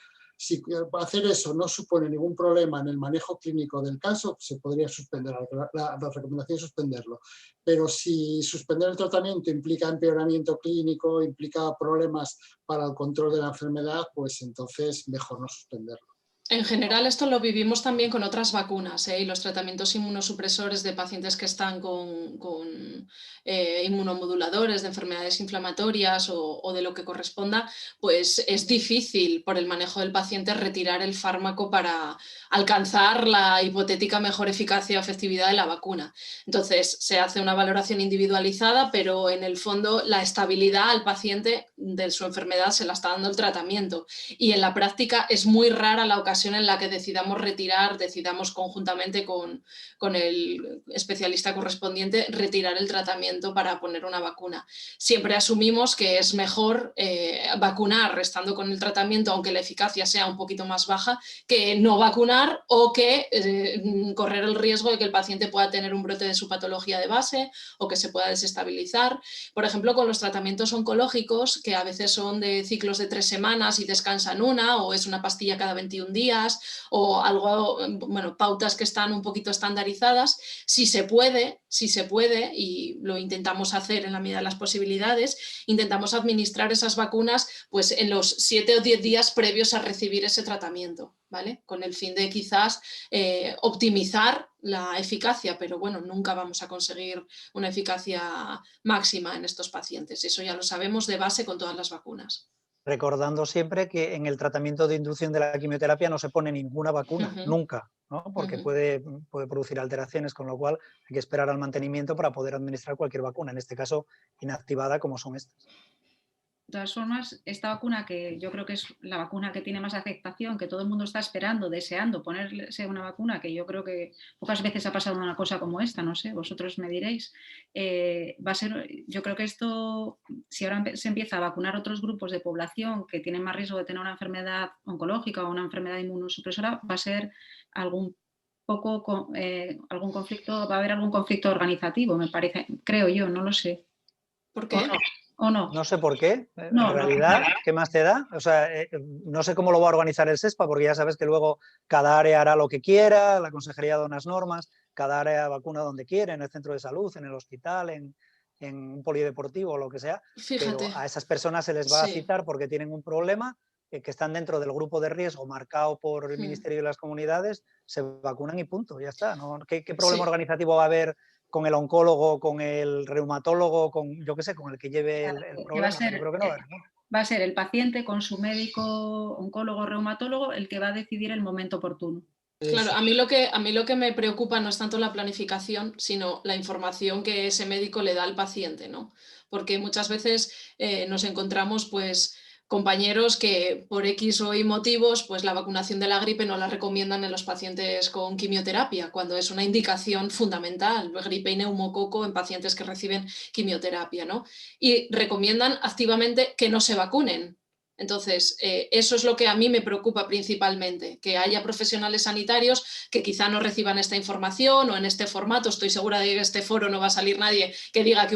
Speaker 3: Si hacer eso no supone ningún problema en el manejo clínico del caso, se podría suspender, la recomendación es suspenderlo. Pero si suspender el tratamiento implica empeoramiento clínico, implica problemas para el control de la enfermedad, pues entonces mejor no suspenderlo.
Speaker 4: En general esto lo vivimos también con otras vacunas, y los tratamientos inmunosupresores de pacientes que están con inmunomoduladores de enfermedades inflamatorias o de lo que corresponda, pues es difícil por el manejo del paciente retirar el fármaco para alcanzar la hipotética mejor eficacia o efectividad de la vacuna. Entonces se hace una valoración individualizada, pero en el fondo la estabilidad al paciente de su enfermedad se la está dando el tratamiento, y en la práctica es muy rara la ocasión en la que decidamos conjuntamente con el especialista correspondiente retirar el tratamiento para poner una vacuna. Siempre asumimos que es mejor vacunar estando con el tratamiento, aunque la eficacia sea un poquito más baja, que no vacunar o que correr el riesgo de que el paciente pueda tener un brote de su patología de base o que se pueda desestabilizar. Por ejemplo, con los tratamientos oncológicos, que a veces son de ciclos de 3 semanas y descansan una, o es una pastilla cada 21 días, días o algo, bueno, pautas que están un poquito estandarizadas. Si se puede, y lo intentamos hacer en la medida de las posibilidades, intentamos administrar esas vacunas pues en los 7 o 10 días previos a recibir ese tratamiento, ¿vale? Con el fin de quizás optimizar la eficacia, pero bueno, nunca vamos a conseguir una eficacia máxima en estos pacientes. Eso ya lo sabemos de base con todas las vacunas.
Speaker 5: Recordando siempre que en el tratamiento de inducción de la quimioterapia no se pone ninguna vacuna, nunca, ¿no? Porque puede producir alteraciones, con lo cual hay que esperar al mantenimiento para poder administrar cualquier vacuna, en este caso inactivada como son estas.
Speaker 2: De todas formas, esta vacuna, que yo creo que es la vacuna que tiene más aceptación, que todo el mundo está esperando, deseando ponerse una vacuna, que yo creo que pocas veces ha pasado una cosa como esta, no sé, vosotros me diréis, va a ser, yo creo que esto, si ahora se empieza a vacunar otros grupos de población que tienen más riesgo de tener una enfermedad oncológica o una enfermedad inmunosupresora, va a ser algún conflicto, va a haber algún conflicto organizativo, me parece, creo yo, no lo sé.
Speaker 4: ¿Por qué?
Speaker 2: ¿O no?
Speaker 5: No sé por qué,
Speaker 2: No,
Speaker 5: en realidad, ¿qué más te da? O sea, no sé cómo lo va a organizar el SESPA, porque ya sabes que luego cada área hará lo que quiera, la consejería da unas normas, cada área vacuna donde quiere, en el centro de salud, en el hospital, en un polideportivo o lo que sea.
Speaker 4: Fíjate.
Speaker 5: Pero a esas personas se les va a citar porque tienen un problema, que están dentro del grupo de riesgo marcado por el Ministerio de las Comunidades, se vacunan y punto, ya está, ¿no? ¿Qué problema organizativo va a haber con el oncólogo, con el reumatólogo, con, yo qué sé, con el que lleve el problema? Yo creo que no va a haber, ¿no?
Speaker 2: Va a ser el paciente con su médico, oncólogo, reumatólogo, el que va a decidir el momento oportuno.
Speaker 4: Claro, a mí lo que me preocupa no es tanto la planificación, sino la información que ese médico le da al paciente, ¿no? Porque muchas veces nos encontramos pues compañeros que por X o Y motivos pues la vacunación de la gripe no la recomiendan en los pacientes con quimioterapia, cuando es una indicación fundamental, gripe y neumococo en pacientes que reciben quimioterapia, ¿no? Y recomiendan activamente que no se vacunen. Entonces, eso es lo que a mí me preocupa principalmente, que haya profesionales sanitarios que quizá no reciban esta información o en este formato. Estoy segura de que en este foro no va a salir nadie que diga que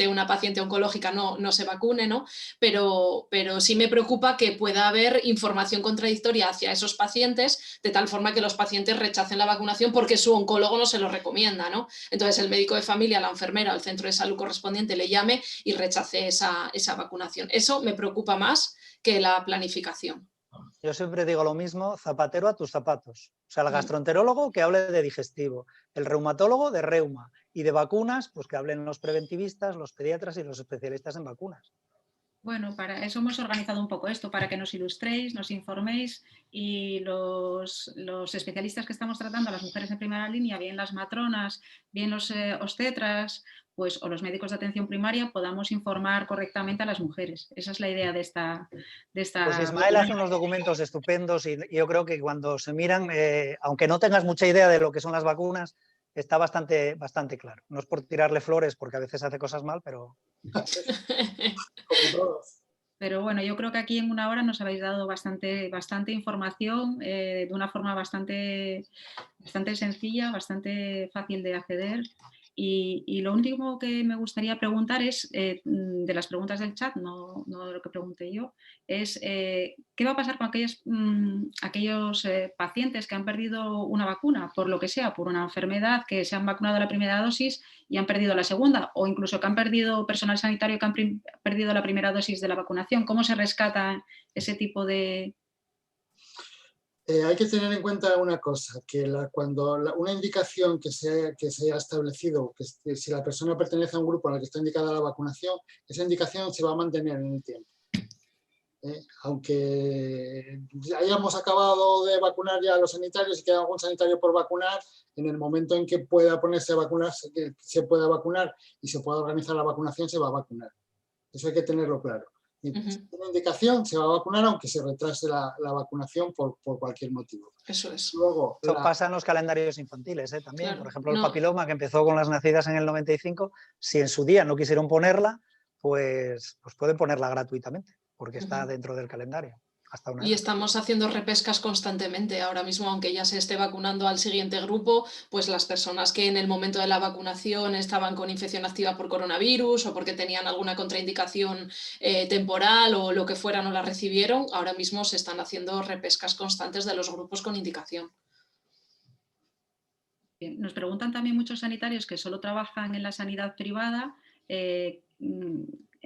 Speaker 4: una paciente oncológica no se vacune, ¿no? Pero sí me preocupa que pueda haber información contradictoria hacia esos pacientes, de tal forma que los pacientes rechacen la vacunación porque su oncólogo no se lo recomienda, ¿no? Entonces, el médico de familia, la enfermera o el centro de salud correspondiente le llame y rechace esa vacunación. Eso me preocupa más que la planificación.
Speaker 5: Yo siempre digo lo mismo, zapatero a tus zapatos. O sea, el gastroenterólogo que hable de digestivo, el reumatólogo de reuma y de vacunas, pues que hablen los preventivistas, los pediatras y los especialistas en vacunas.
Speaker 2: Bueno, para eso hemos organizado un poco esto, para que nos ilustréis, nos informéis y los especialistas que estamos tratando, las mujeres en primera línea, bien las matronas, bien los obstetras, pues, o los médicos de atención primaria, podamos informar correctamente a las mujeres. Esa es la idea de esta... Pues
Speaker 5: Ismael hace unos documentos estupendos y yo creo que cuando se miran, aunque no tengas mucha idea de lo que son las vacunas, está bastante claro. No es por tirarle flores, porque a veces hace cosas mal, pero...
Speaker 2: Pero bueno, yo creo que aquí en una hora nos habéis dado bastante información de una forma bastante sencilla, bastante fácil de acceder. Y lo último que me gustaría preguntar es, de las preguntas del chat, no de lo que pregunté yo, es ¿qué va a pasar con aquellos pacientes que han perdido una vacuna, por lo que sea, por una enfermedad, que se han vacunado la primera dosis y han perdido la segunda, o incluso que han perdido personal sanitario que han perdido la primera dosis de la vacunación? ¿Cómo se rescata ese tipo de...?
Speaker 3: Hay que tener en cuenta una cosa, que cuando una indicación que se haya establecido, que si la persona pertenece a un grupo en el que está indicada la vacunación, esa indicación se va a mantener en el tiempo. Aunque hayamos acabado de vacunar ya a los sanitarios y queda algún sanitario por vacunar, en el momento en que pueda ponerse a vacunar, que se pueda vacunar y se pueda organizar la vacunación, se va a vacunar. Eso hay que tenerlo claro. Si tiene indicación, se va a vacunar aunque se retrase la vacunación por cualquier motivo.
Speaker 4: Eso es.
Speaker 3: Luego,
Speaker 5: eso pasa en los calendarios infantiles también.
Speaker 4: Claro,
Speaker 5: por ejemplo, el papiloma, que empezó con las nacidas en el 95, si en su día no quisieron ponerla, pues pueden ponerla gratuitamente, porque está dentro del calendario. hasta una
Speaker 4: Y
Speaker 5: edad.
Speaker 4: estamos haciendo repescas constantemente. Ahora mismo, aunque ya se esté vacunando al siguiente grupo, pues las personas que en el momento de la vacunación estaban con infección activa por coronavirus o porque tenían alguna contraindicación temporal o lo que fuera, no la recibieron, ahora mismo se están haciendo repescas constantes de los grupos con indicación.
Speaker 2: Bien, nos preguntan también muchos sanitarios que solo trabajan en la sanidad privada,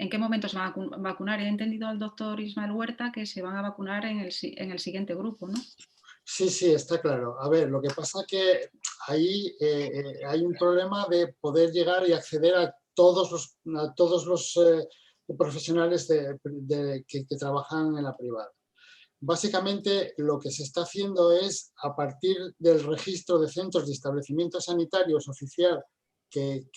Speaker 2: ¿en qué momento se van a vacunar? He entendido al doctor Ismael Huerta que se van a vacunar en el siguiente grupo, ¿no?
Speaker 3: Sí, sí, está claro. A ver, lo que pasa que ahí hay un problema de poder llegar y acceder a todos los profesionales que trabajan en la privada. Básicamente lo que se está haciendo es, a partir del registro de centros y establecimientos sanitarios oficial que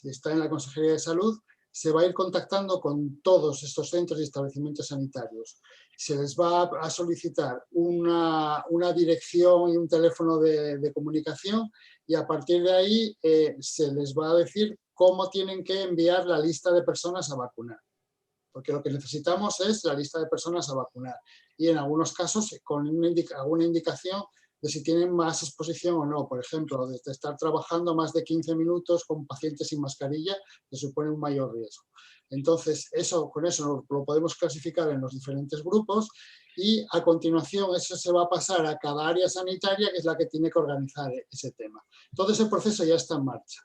Speaker 3: está en la Consejería de Salud, se va a ir contactando con todos estos centros y establecimientos sanitarios. Se les va a solicitar una dirección y un teléfono de comunicación y a partir de ahí se les va a decir cómo tienen que enviar la lista de personas a vacunar. Porque lo que necesitamos es la lista de personas a vacunar y en algunos casos con alguna indicación de si tienen más exposición o no. Por ejemplo, de estar trabajando más de 15 minutos con pacientes sin mascarilla, que supone un mayor riesgo. Entonces, con eso lo podemos clasificar en los diferentes grupos y a continuación eso se va a pasar a cada área sanitaria, que es la que tiene que organizar ese tema. Todo ese proceso ya está en marcha.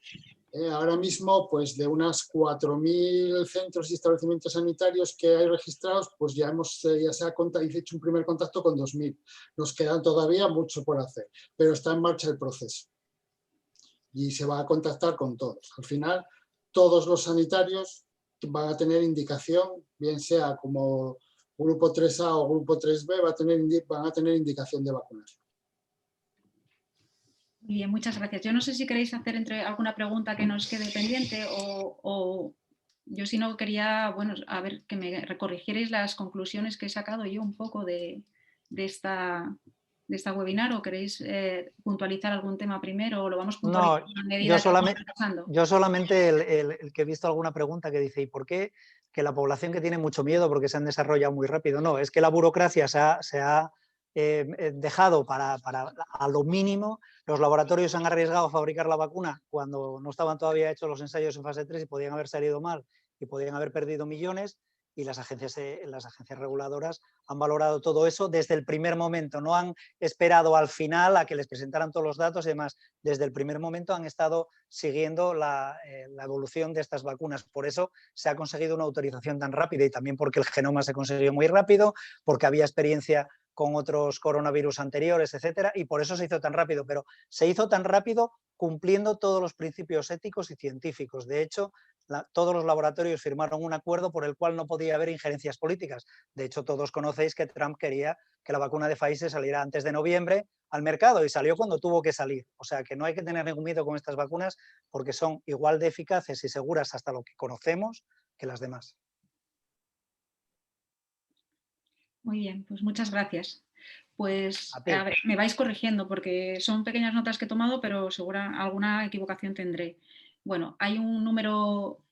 Speaker 3: Ahora mismo, pues de unas 4.000 centros y establecimientos sanitarios que hay registrados, pues ya se ha hecho un primer contacto con 2.000. Nos quedan todavía mucho por hacer, pero está en marcha el proceso. Y se va a contactar con todos. Al final, todos los sanitarios van a tener indicación, bien sea como grupo 3A o grupo 3B, van a tener indicación de vacunación.
Speaker 2: Bien, muchas gracias. Yo no sé si queréis hacer alguna pregunta que nos quede pendiente o yo si no quería, bueno, a ver, que me recorrigierais las conclusiones que he sacado yo un poco de esta webinar o queréis puntualizar algún tema primero o lo vamos puntualizando a medida que vamos pasando.
Speaker 5: Yo solamente el que he visto alguna pregunta que dice ¿y por qué que la población que tiene mucho miedo porque se han desarrollado muy rápido? No, es que la burocracia se ha dejado a lo mínimo. Los laboratorios han arriesgado a fabricar la vacuna cuando no estaban todavía hechos los ensayos en fase 3 y podían haber salido mal y podían haber perdido millones, y las agencias reguladoras han valorado todo eso desde el primer momento, no han esperado al final a que les presentaran todos los datos y demás. Desde el primer momento han estado siguiendo la evolución de estas vacunas. Por eso se ha conseguido una autorización tan rápida y también porque el genoma se consiguió muy rápido, porque había experiencia con otros coronavirus anteriores, etcétera, y por eso se hizo tan rápido, pero se hizo tan rápido cumpliendo todos los principios éticos y científicos. De hecho, todos los laboratorios firmaron un acuerdo por el cual no podía haber injerencias políticas. De hecho, todos conocéis que Trump quería que la vacuna de Pfizer saliera antes de noviembre al mercado y salió cuando tuvo que salir. O sea, que no hay que tener ningún miedo con estas vacunas porque son igual de eficaces y seguras hasta lo que conocemos que las demás.
Speaker 2: Muy bien, pues muchas gracias. Pues a ver, me vais corrigiendo porque son pequeñas notas que he tomado, pero seguro alguna equivocación tendré. Bueno, hay un número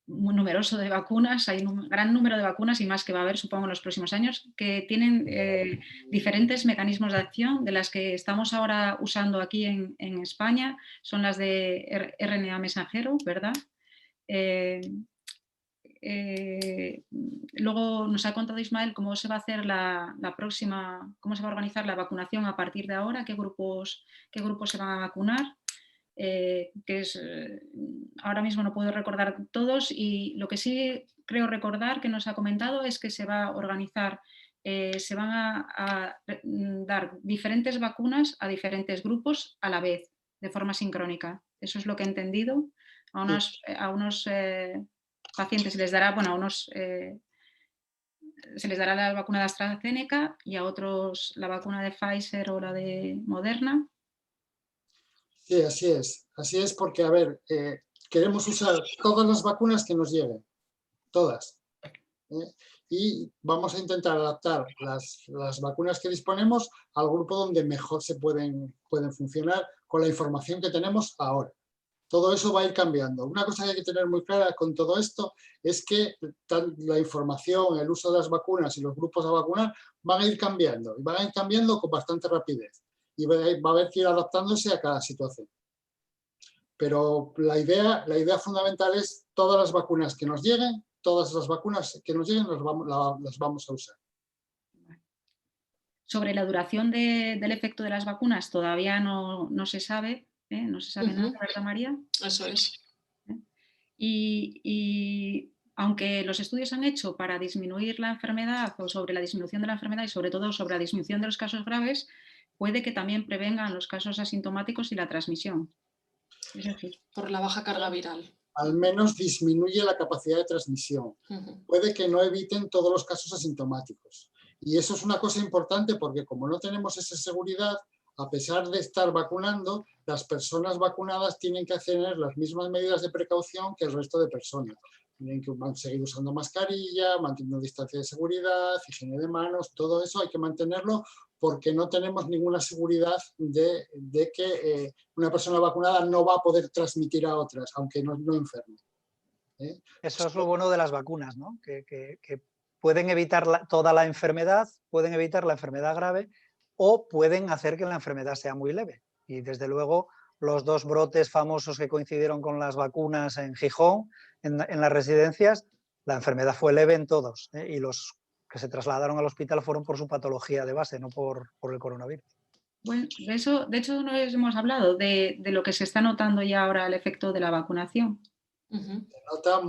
Speaker 2: muy numeroso de vacunas, hay un gran número de vacunas y más que va a haber, supongo, en los próximos años, que tienen diferentes mecanismos de acción. De las que estamos ahora usando aquí en España son las de RNA mensajero, ¿verdad? Luego nos ha contado Ismael cómo se va a hacer la próxima, cómo se va a organizar la vacunación a partir de ahora, qué grupos se van a vacunar, ahora mismo no puedo recordar todos, y lo que sí creo recordar que nos ha comentado es que se va a organizar, se van a dar diferentes vacunas a diferentes grupos a la vez, de forma sincrónica. Eso es lo que he entendido. A unos pacientes se les dará, bueno, se les dará la vacuna de AstraZeneca y a otros la vacuna de Pfizer o la de Moderna.
Speaker 3: Sí, así es. Así es porque, a ver, queremos usar todas las vacunas que nos lleguen, todas. Y vamos a intentar adaptar las vacunas que disponemos al grupo donde mejor pueden funcionar con la información que tenemos ahora. Todo eso va a ir cambiando. Una cosa que hay que tener muy clara con todo esto es que la información, el uso de las vacunas y los grupos a vacunar van a ir cambiando. Y van a ir cambiando con bastante rapidez. Y va a haber que ir adaptándose a cada situación. Pero la idea fundamental es todas las vacunas que nos lleguen, todas las vacunas que nos lleguen las vamos a usar.
Speaker 2: Sobre la duración del efecto de las vacunas todavía no se sabe, no se sabe nada, ¿verdad, María?
Speaker 4: Eso es.
Speaker 2: Y aunque los estudios han hecho para disminuir la enfermedad o sobre la disminución de la enfermedad y sobre todo sobre la disminución de los casos graves, puede que también prevengan los casos asintomáticos y la transmisión. Es decir,
Speaker 4: por la baja carga viral.
Speaker 3: Al menos disminuye la capacidad de transmisión. Puede que no eviten todos los casos asintomáticos. Y eso es una cosa importante porque como no tenemos esa seguridad, a pesar de estar vacunando, las personas vacunadas tienen que tener las mismas medidas de precaución que el resto de personas. Tienen que seguir usando mascarilla, manteniendo distancia de seguridad, higiene de manos, todo eso hay que mantenerlo porque no tenemos ninguna seguridad de que una persona vacunada no va a poder transmitir a otras, aunque no enferme.
Speaker 5: Eso es lo bueno de las vacunas, ¿no? Que pueden evitar toda la enfermedad, pueden evitar la enfermedad grave o pueden hacer que la enfermedad sea muy leve. Y desde luego los dos brotes famosos que coincidieron con las vacunas en Gijón, en las residencias, la enfermedad fue leve en todos, y los que se trasladaron al hospital fueron por su patología de base, no por el coronavirus.
Speaker 2: Bueno, de hecho no hemos hablado de lo que se está notando ya ahora el efecto de la vacunación.
Speaker 3: Se nota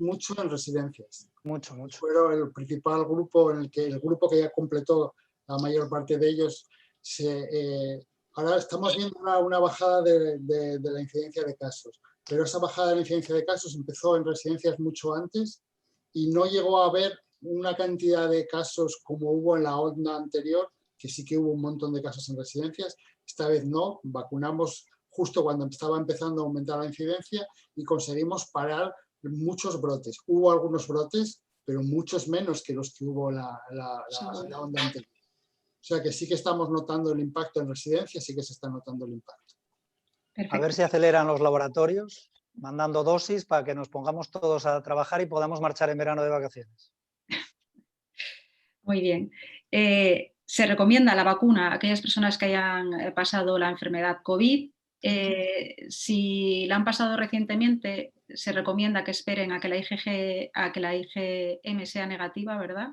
Speaker 3: mucho en residencias.
Speaker 5: Mucho.
Speaker 3: Fueron el principal grupo, el grupo que ya completó la mayor parte de ellos. Ahora estamos viendo una bajada de la incidencia de casos, pero esa bajada de la incidencia de casos empezó en residencias mucho antes y no llegó a haber una cantidad de casos como hubo en la onda anterior, que sí que hubo un montón de casos en residencias. Esta vez no, vacunamos justo cuando estaba empezando a aumentar la incidencia y conseguimos parar muchos brotes. Hubo algunos brotes, pero muchos menos que los que hubo la onda anterior. O sea que sí que estamos notando el impacto en residencias, sí que se está notando el impacto.
Speaker 2: Perfecto.
Speaker 5: A ver si aceleran los laboratorios, mandando dosis para que nos pongamos todos a trabajar y podamos marchar en verano de vacaciones.
Speaker 2: Muy bien. Se recomienda la vacuna a aquellas personas que hayan pasado la enfermedad COVID. Si la han pasado recientemente, se recomienda que esperen a que la IgM sea negativa, ¿verdad?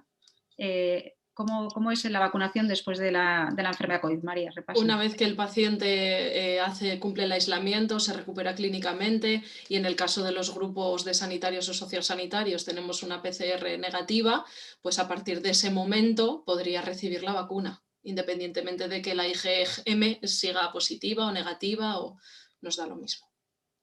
Speaker 2: ¿Cómo es la vacunación después de la enfermedad COVID? María, repasa.
Speaker 4: Una vez que el paciente cumple el aislamiento, se recupera clínicamente y en el caso de los grupos de sanitarios o sociosanitarios tenemos una PCR negativa, pues a partir de ese momento podría recibir la vacuna, independientemente de que la IgM siga positiva o negativa, o nos da lo mismo.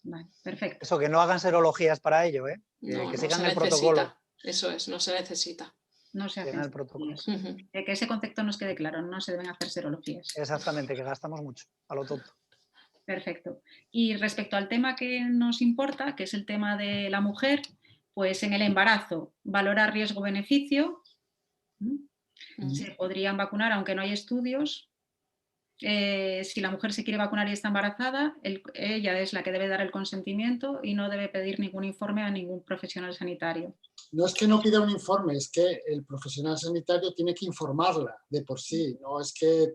Speaker 2: Vale, perfecto.
Speaker 5: Eso, que no hagan serologías para ello, que sigan el protocolo.
Speaker 4: Eso es, no se necesita.
Speaker 2: No se hacen
Speaker 5: el protocolo.
Speaker 2: Que ese concepto nos quede claro, no se deben hacer serologías.
Speaker 5: Exactamente, que gastamos mucho, a lo tonto.
Speaker 2: Perfecto. Y respecto al tema que nos importa, que es el tema de la mujer, pues en el embarazo, valorar riesgo-beneficio. Se podrían vacunar, aunque no hay estudios. Si la mujer se quiere vacunar y está embarazada, ella es la que debe dar el consentimiento y no debe pedir ningún informe a ningún profesional sanitario.
Speaker 3: No es que no pida un informe, es que el profesional sanitario tiene que informarla de por sí. No es que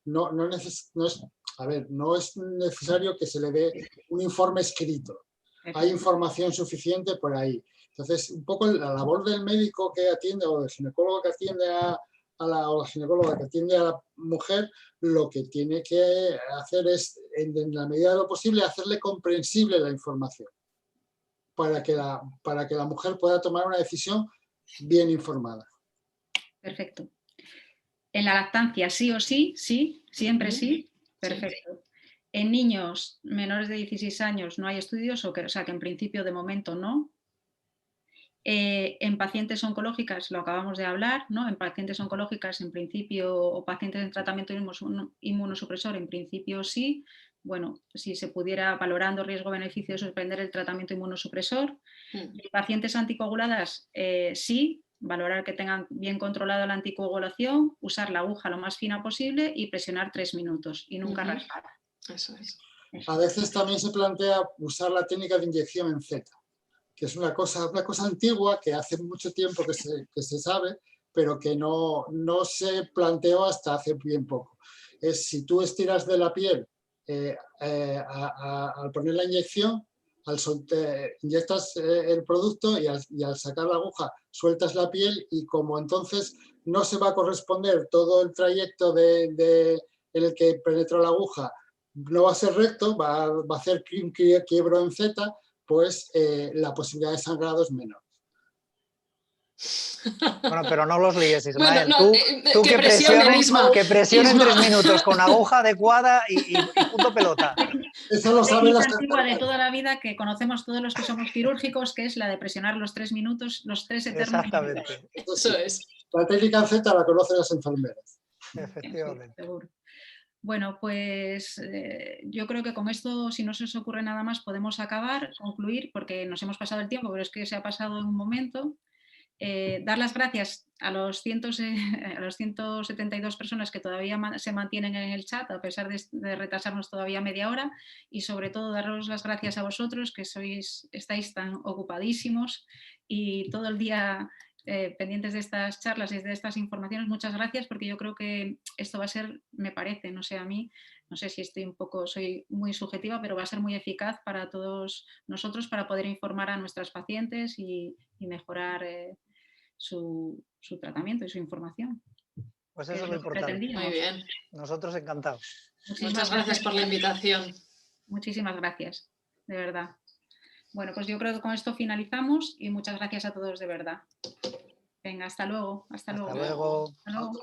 Speaker 3: no es necesario que se le dé un informe escrito. Hay información suficiente por ahí. Entonces, un poco la labor del médico que atiende o del ginecólogo que atiende o la ginecóloga que atiende a la mujer, lo que tiene que hacer es, en la medida de lo posible, hacerle comprensible la información para que la mujer pueda tomar una decisión bien informada.
Speaker 2: Perfecto. En la lactancia, sí o sí, sí, siempre sí. Perfecto. En niños menores de 16 años no hay estudios, o sea que en principio de momento no. En pacientes oncológicas, lo acabamos de hablar, ¿no? En pacientes oncológicas en principio, o pacientes en tratamiento inmunosupresor, en principio sí. Bueno, si se pudiera, valorando riesgo-beneficio, suspender el tratamiento inmunosupresor. En pacientes anticoaguladas, sí, valorar que tengan bien controlada la anticoagulación, usar la aguja lo más fina posible y presionar 3 minutos y nunca raspar.
Speaker 4: Eso es.
Speaker 3: A veces también se plantea usar la técnica de inyección en Z, que es una cosa antigua que hace mucho tiempo que se sabe, pero que no se planteó hasta hace bien poco. Es si tú estiras de la piel al poner la inyección, inyectas el producto y al sacar la aguja sueltas la piel, y como entonces no se va a corresponder todo el trayecto en el que penetra la aguja, no va a ser recto, va a hacer un quiebro en Z, pues la posibilidad de sangrado es menor.
Speaker 5: Bueno, pero no los líes, Ismael.
Speaker 4: Bueno,
Speaker 5: tú
Speaker 4: que presionen, Isma.
Speaker 5: que presionen
Speaker 4: Isma.
Speaker 5: 3 minutos con aguja adecuada y punto pelota.
Speaker 3: Eso lo saben las
Speaker 2: antigua de toda la vida que conocemos todos los que somos quirúrgicos, que es la de presionar los 3 minutos, los 3 eternos minutos.
Speaker 5: Exactamente.
Speaker 4: Eso es.
Speaker 3: La técnica Z la conocen las enfermeras.
Speaker 5: Efectivamente.
Speaker 2: Sí, seguro. Bueno, pues yo creo que con esto, si no se os ocurre nada más, podemos acabar, concluir, porque nos hemos pasado el tiempo, pero es que se ha pasado en un momento. Dar las gracias a los 172 personas que todavía se mantienen en el chat, a pesar de retrasarnos todavía media hora, y sobre todo daros las gracias a vosotros, que estáis tan ocupadísimos y todo el día pendientes de estas charlas y de estas informaciones. Muchas gracias, porque yo creo que esto va a ser, me parece, no sé a mí, no sé si soy muy subjetiva, pero va a ser muy eficaz para todos nosotros para poder informar a nuestras pacientes y mejorar su tratamiento y su información.
Speaker 5: Pues eso es lo importante.
Speaker 4: Muy bien.
Speaker 5: Nosotros encantados.
Speaker 4: Muchas gracias por la invitación.
Speaker 2: Muchísimas gracias, de verdad. Bueno, pues yo creo que con esto finalizamos y muchas gracias a todos de verdad. Venga, hasta luego. Hasta luego.
Speaker 5: Hasta luego.
Speaker 2: Hasta luego.
Speaker 3: Otra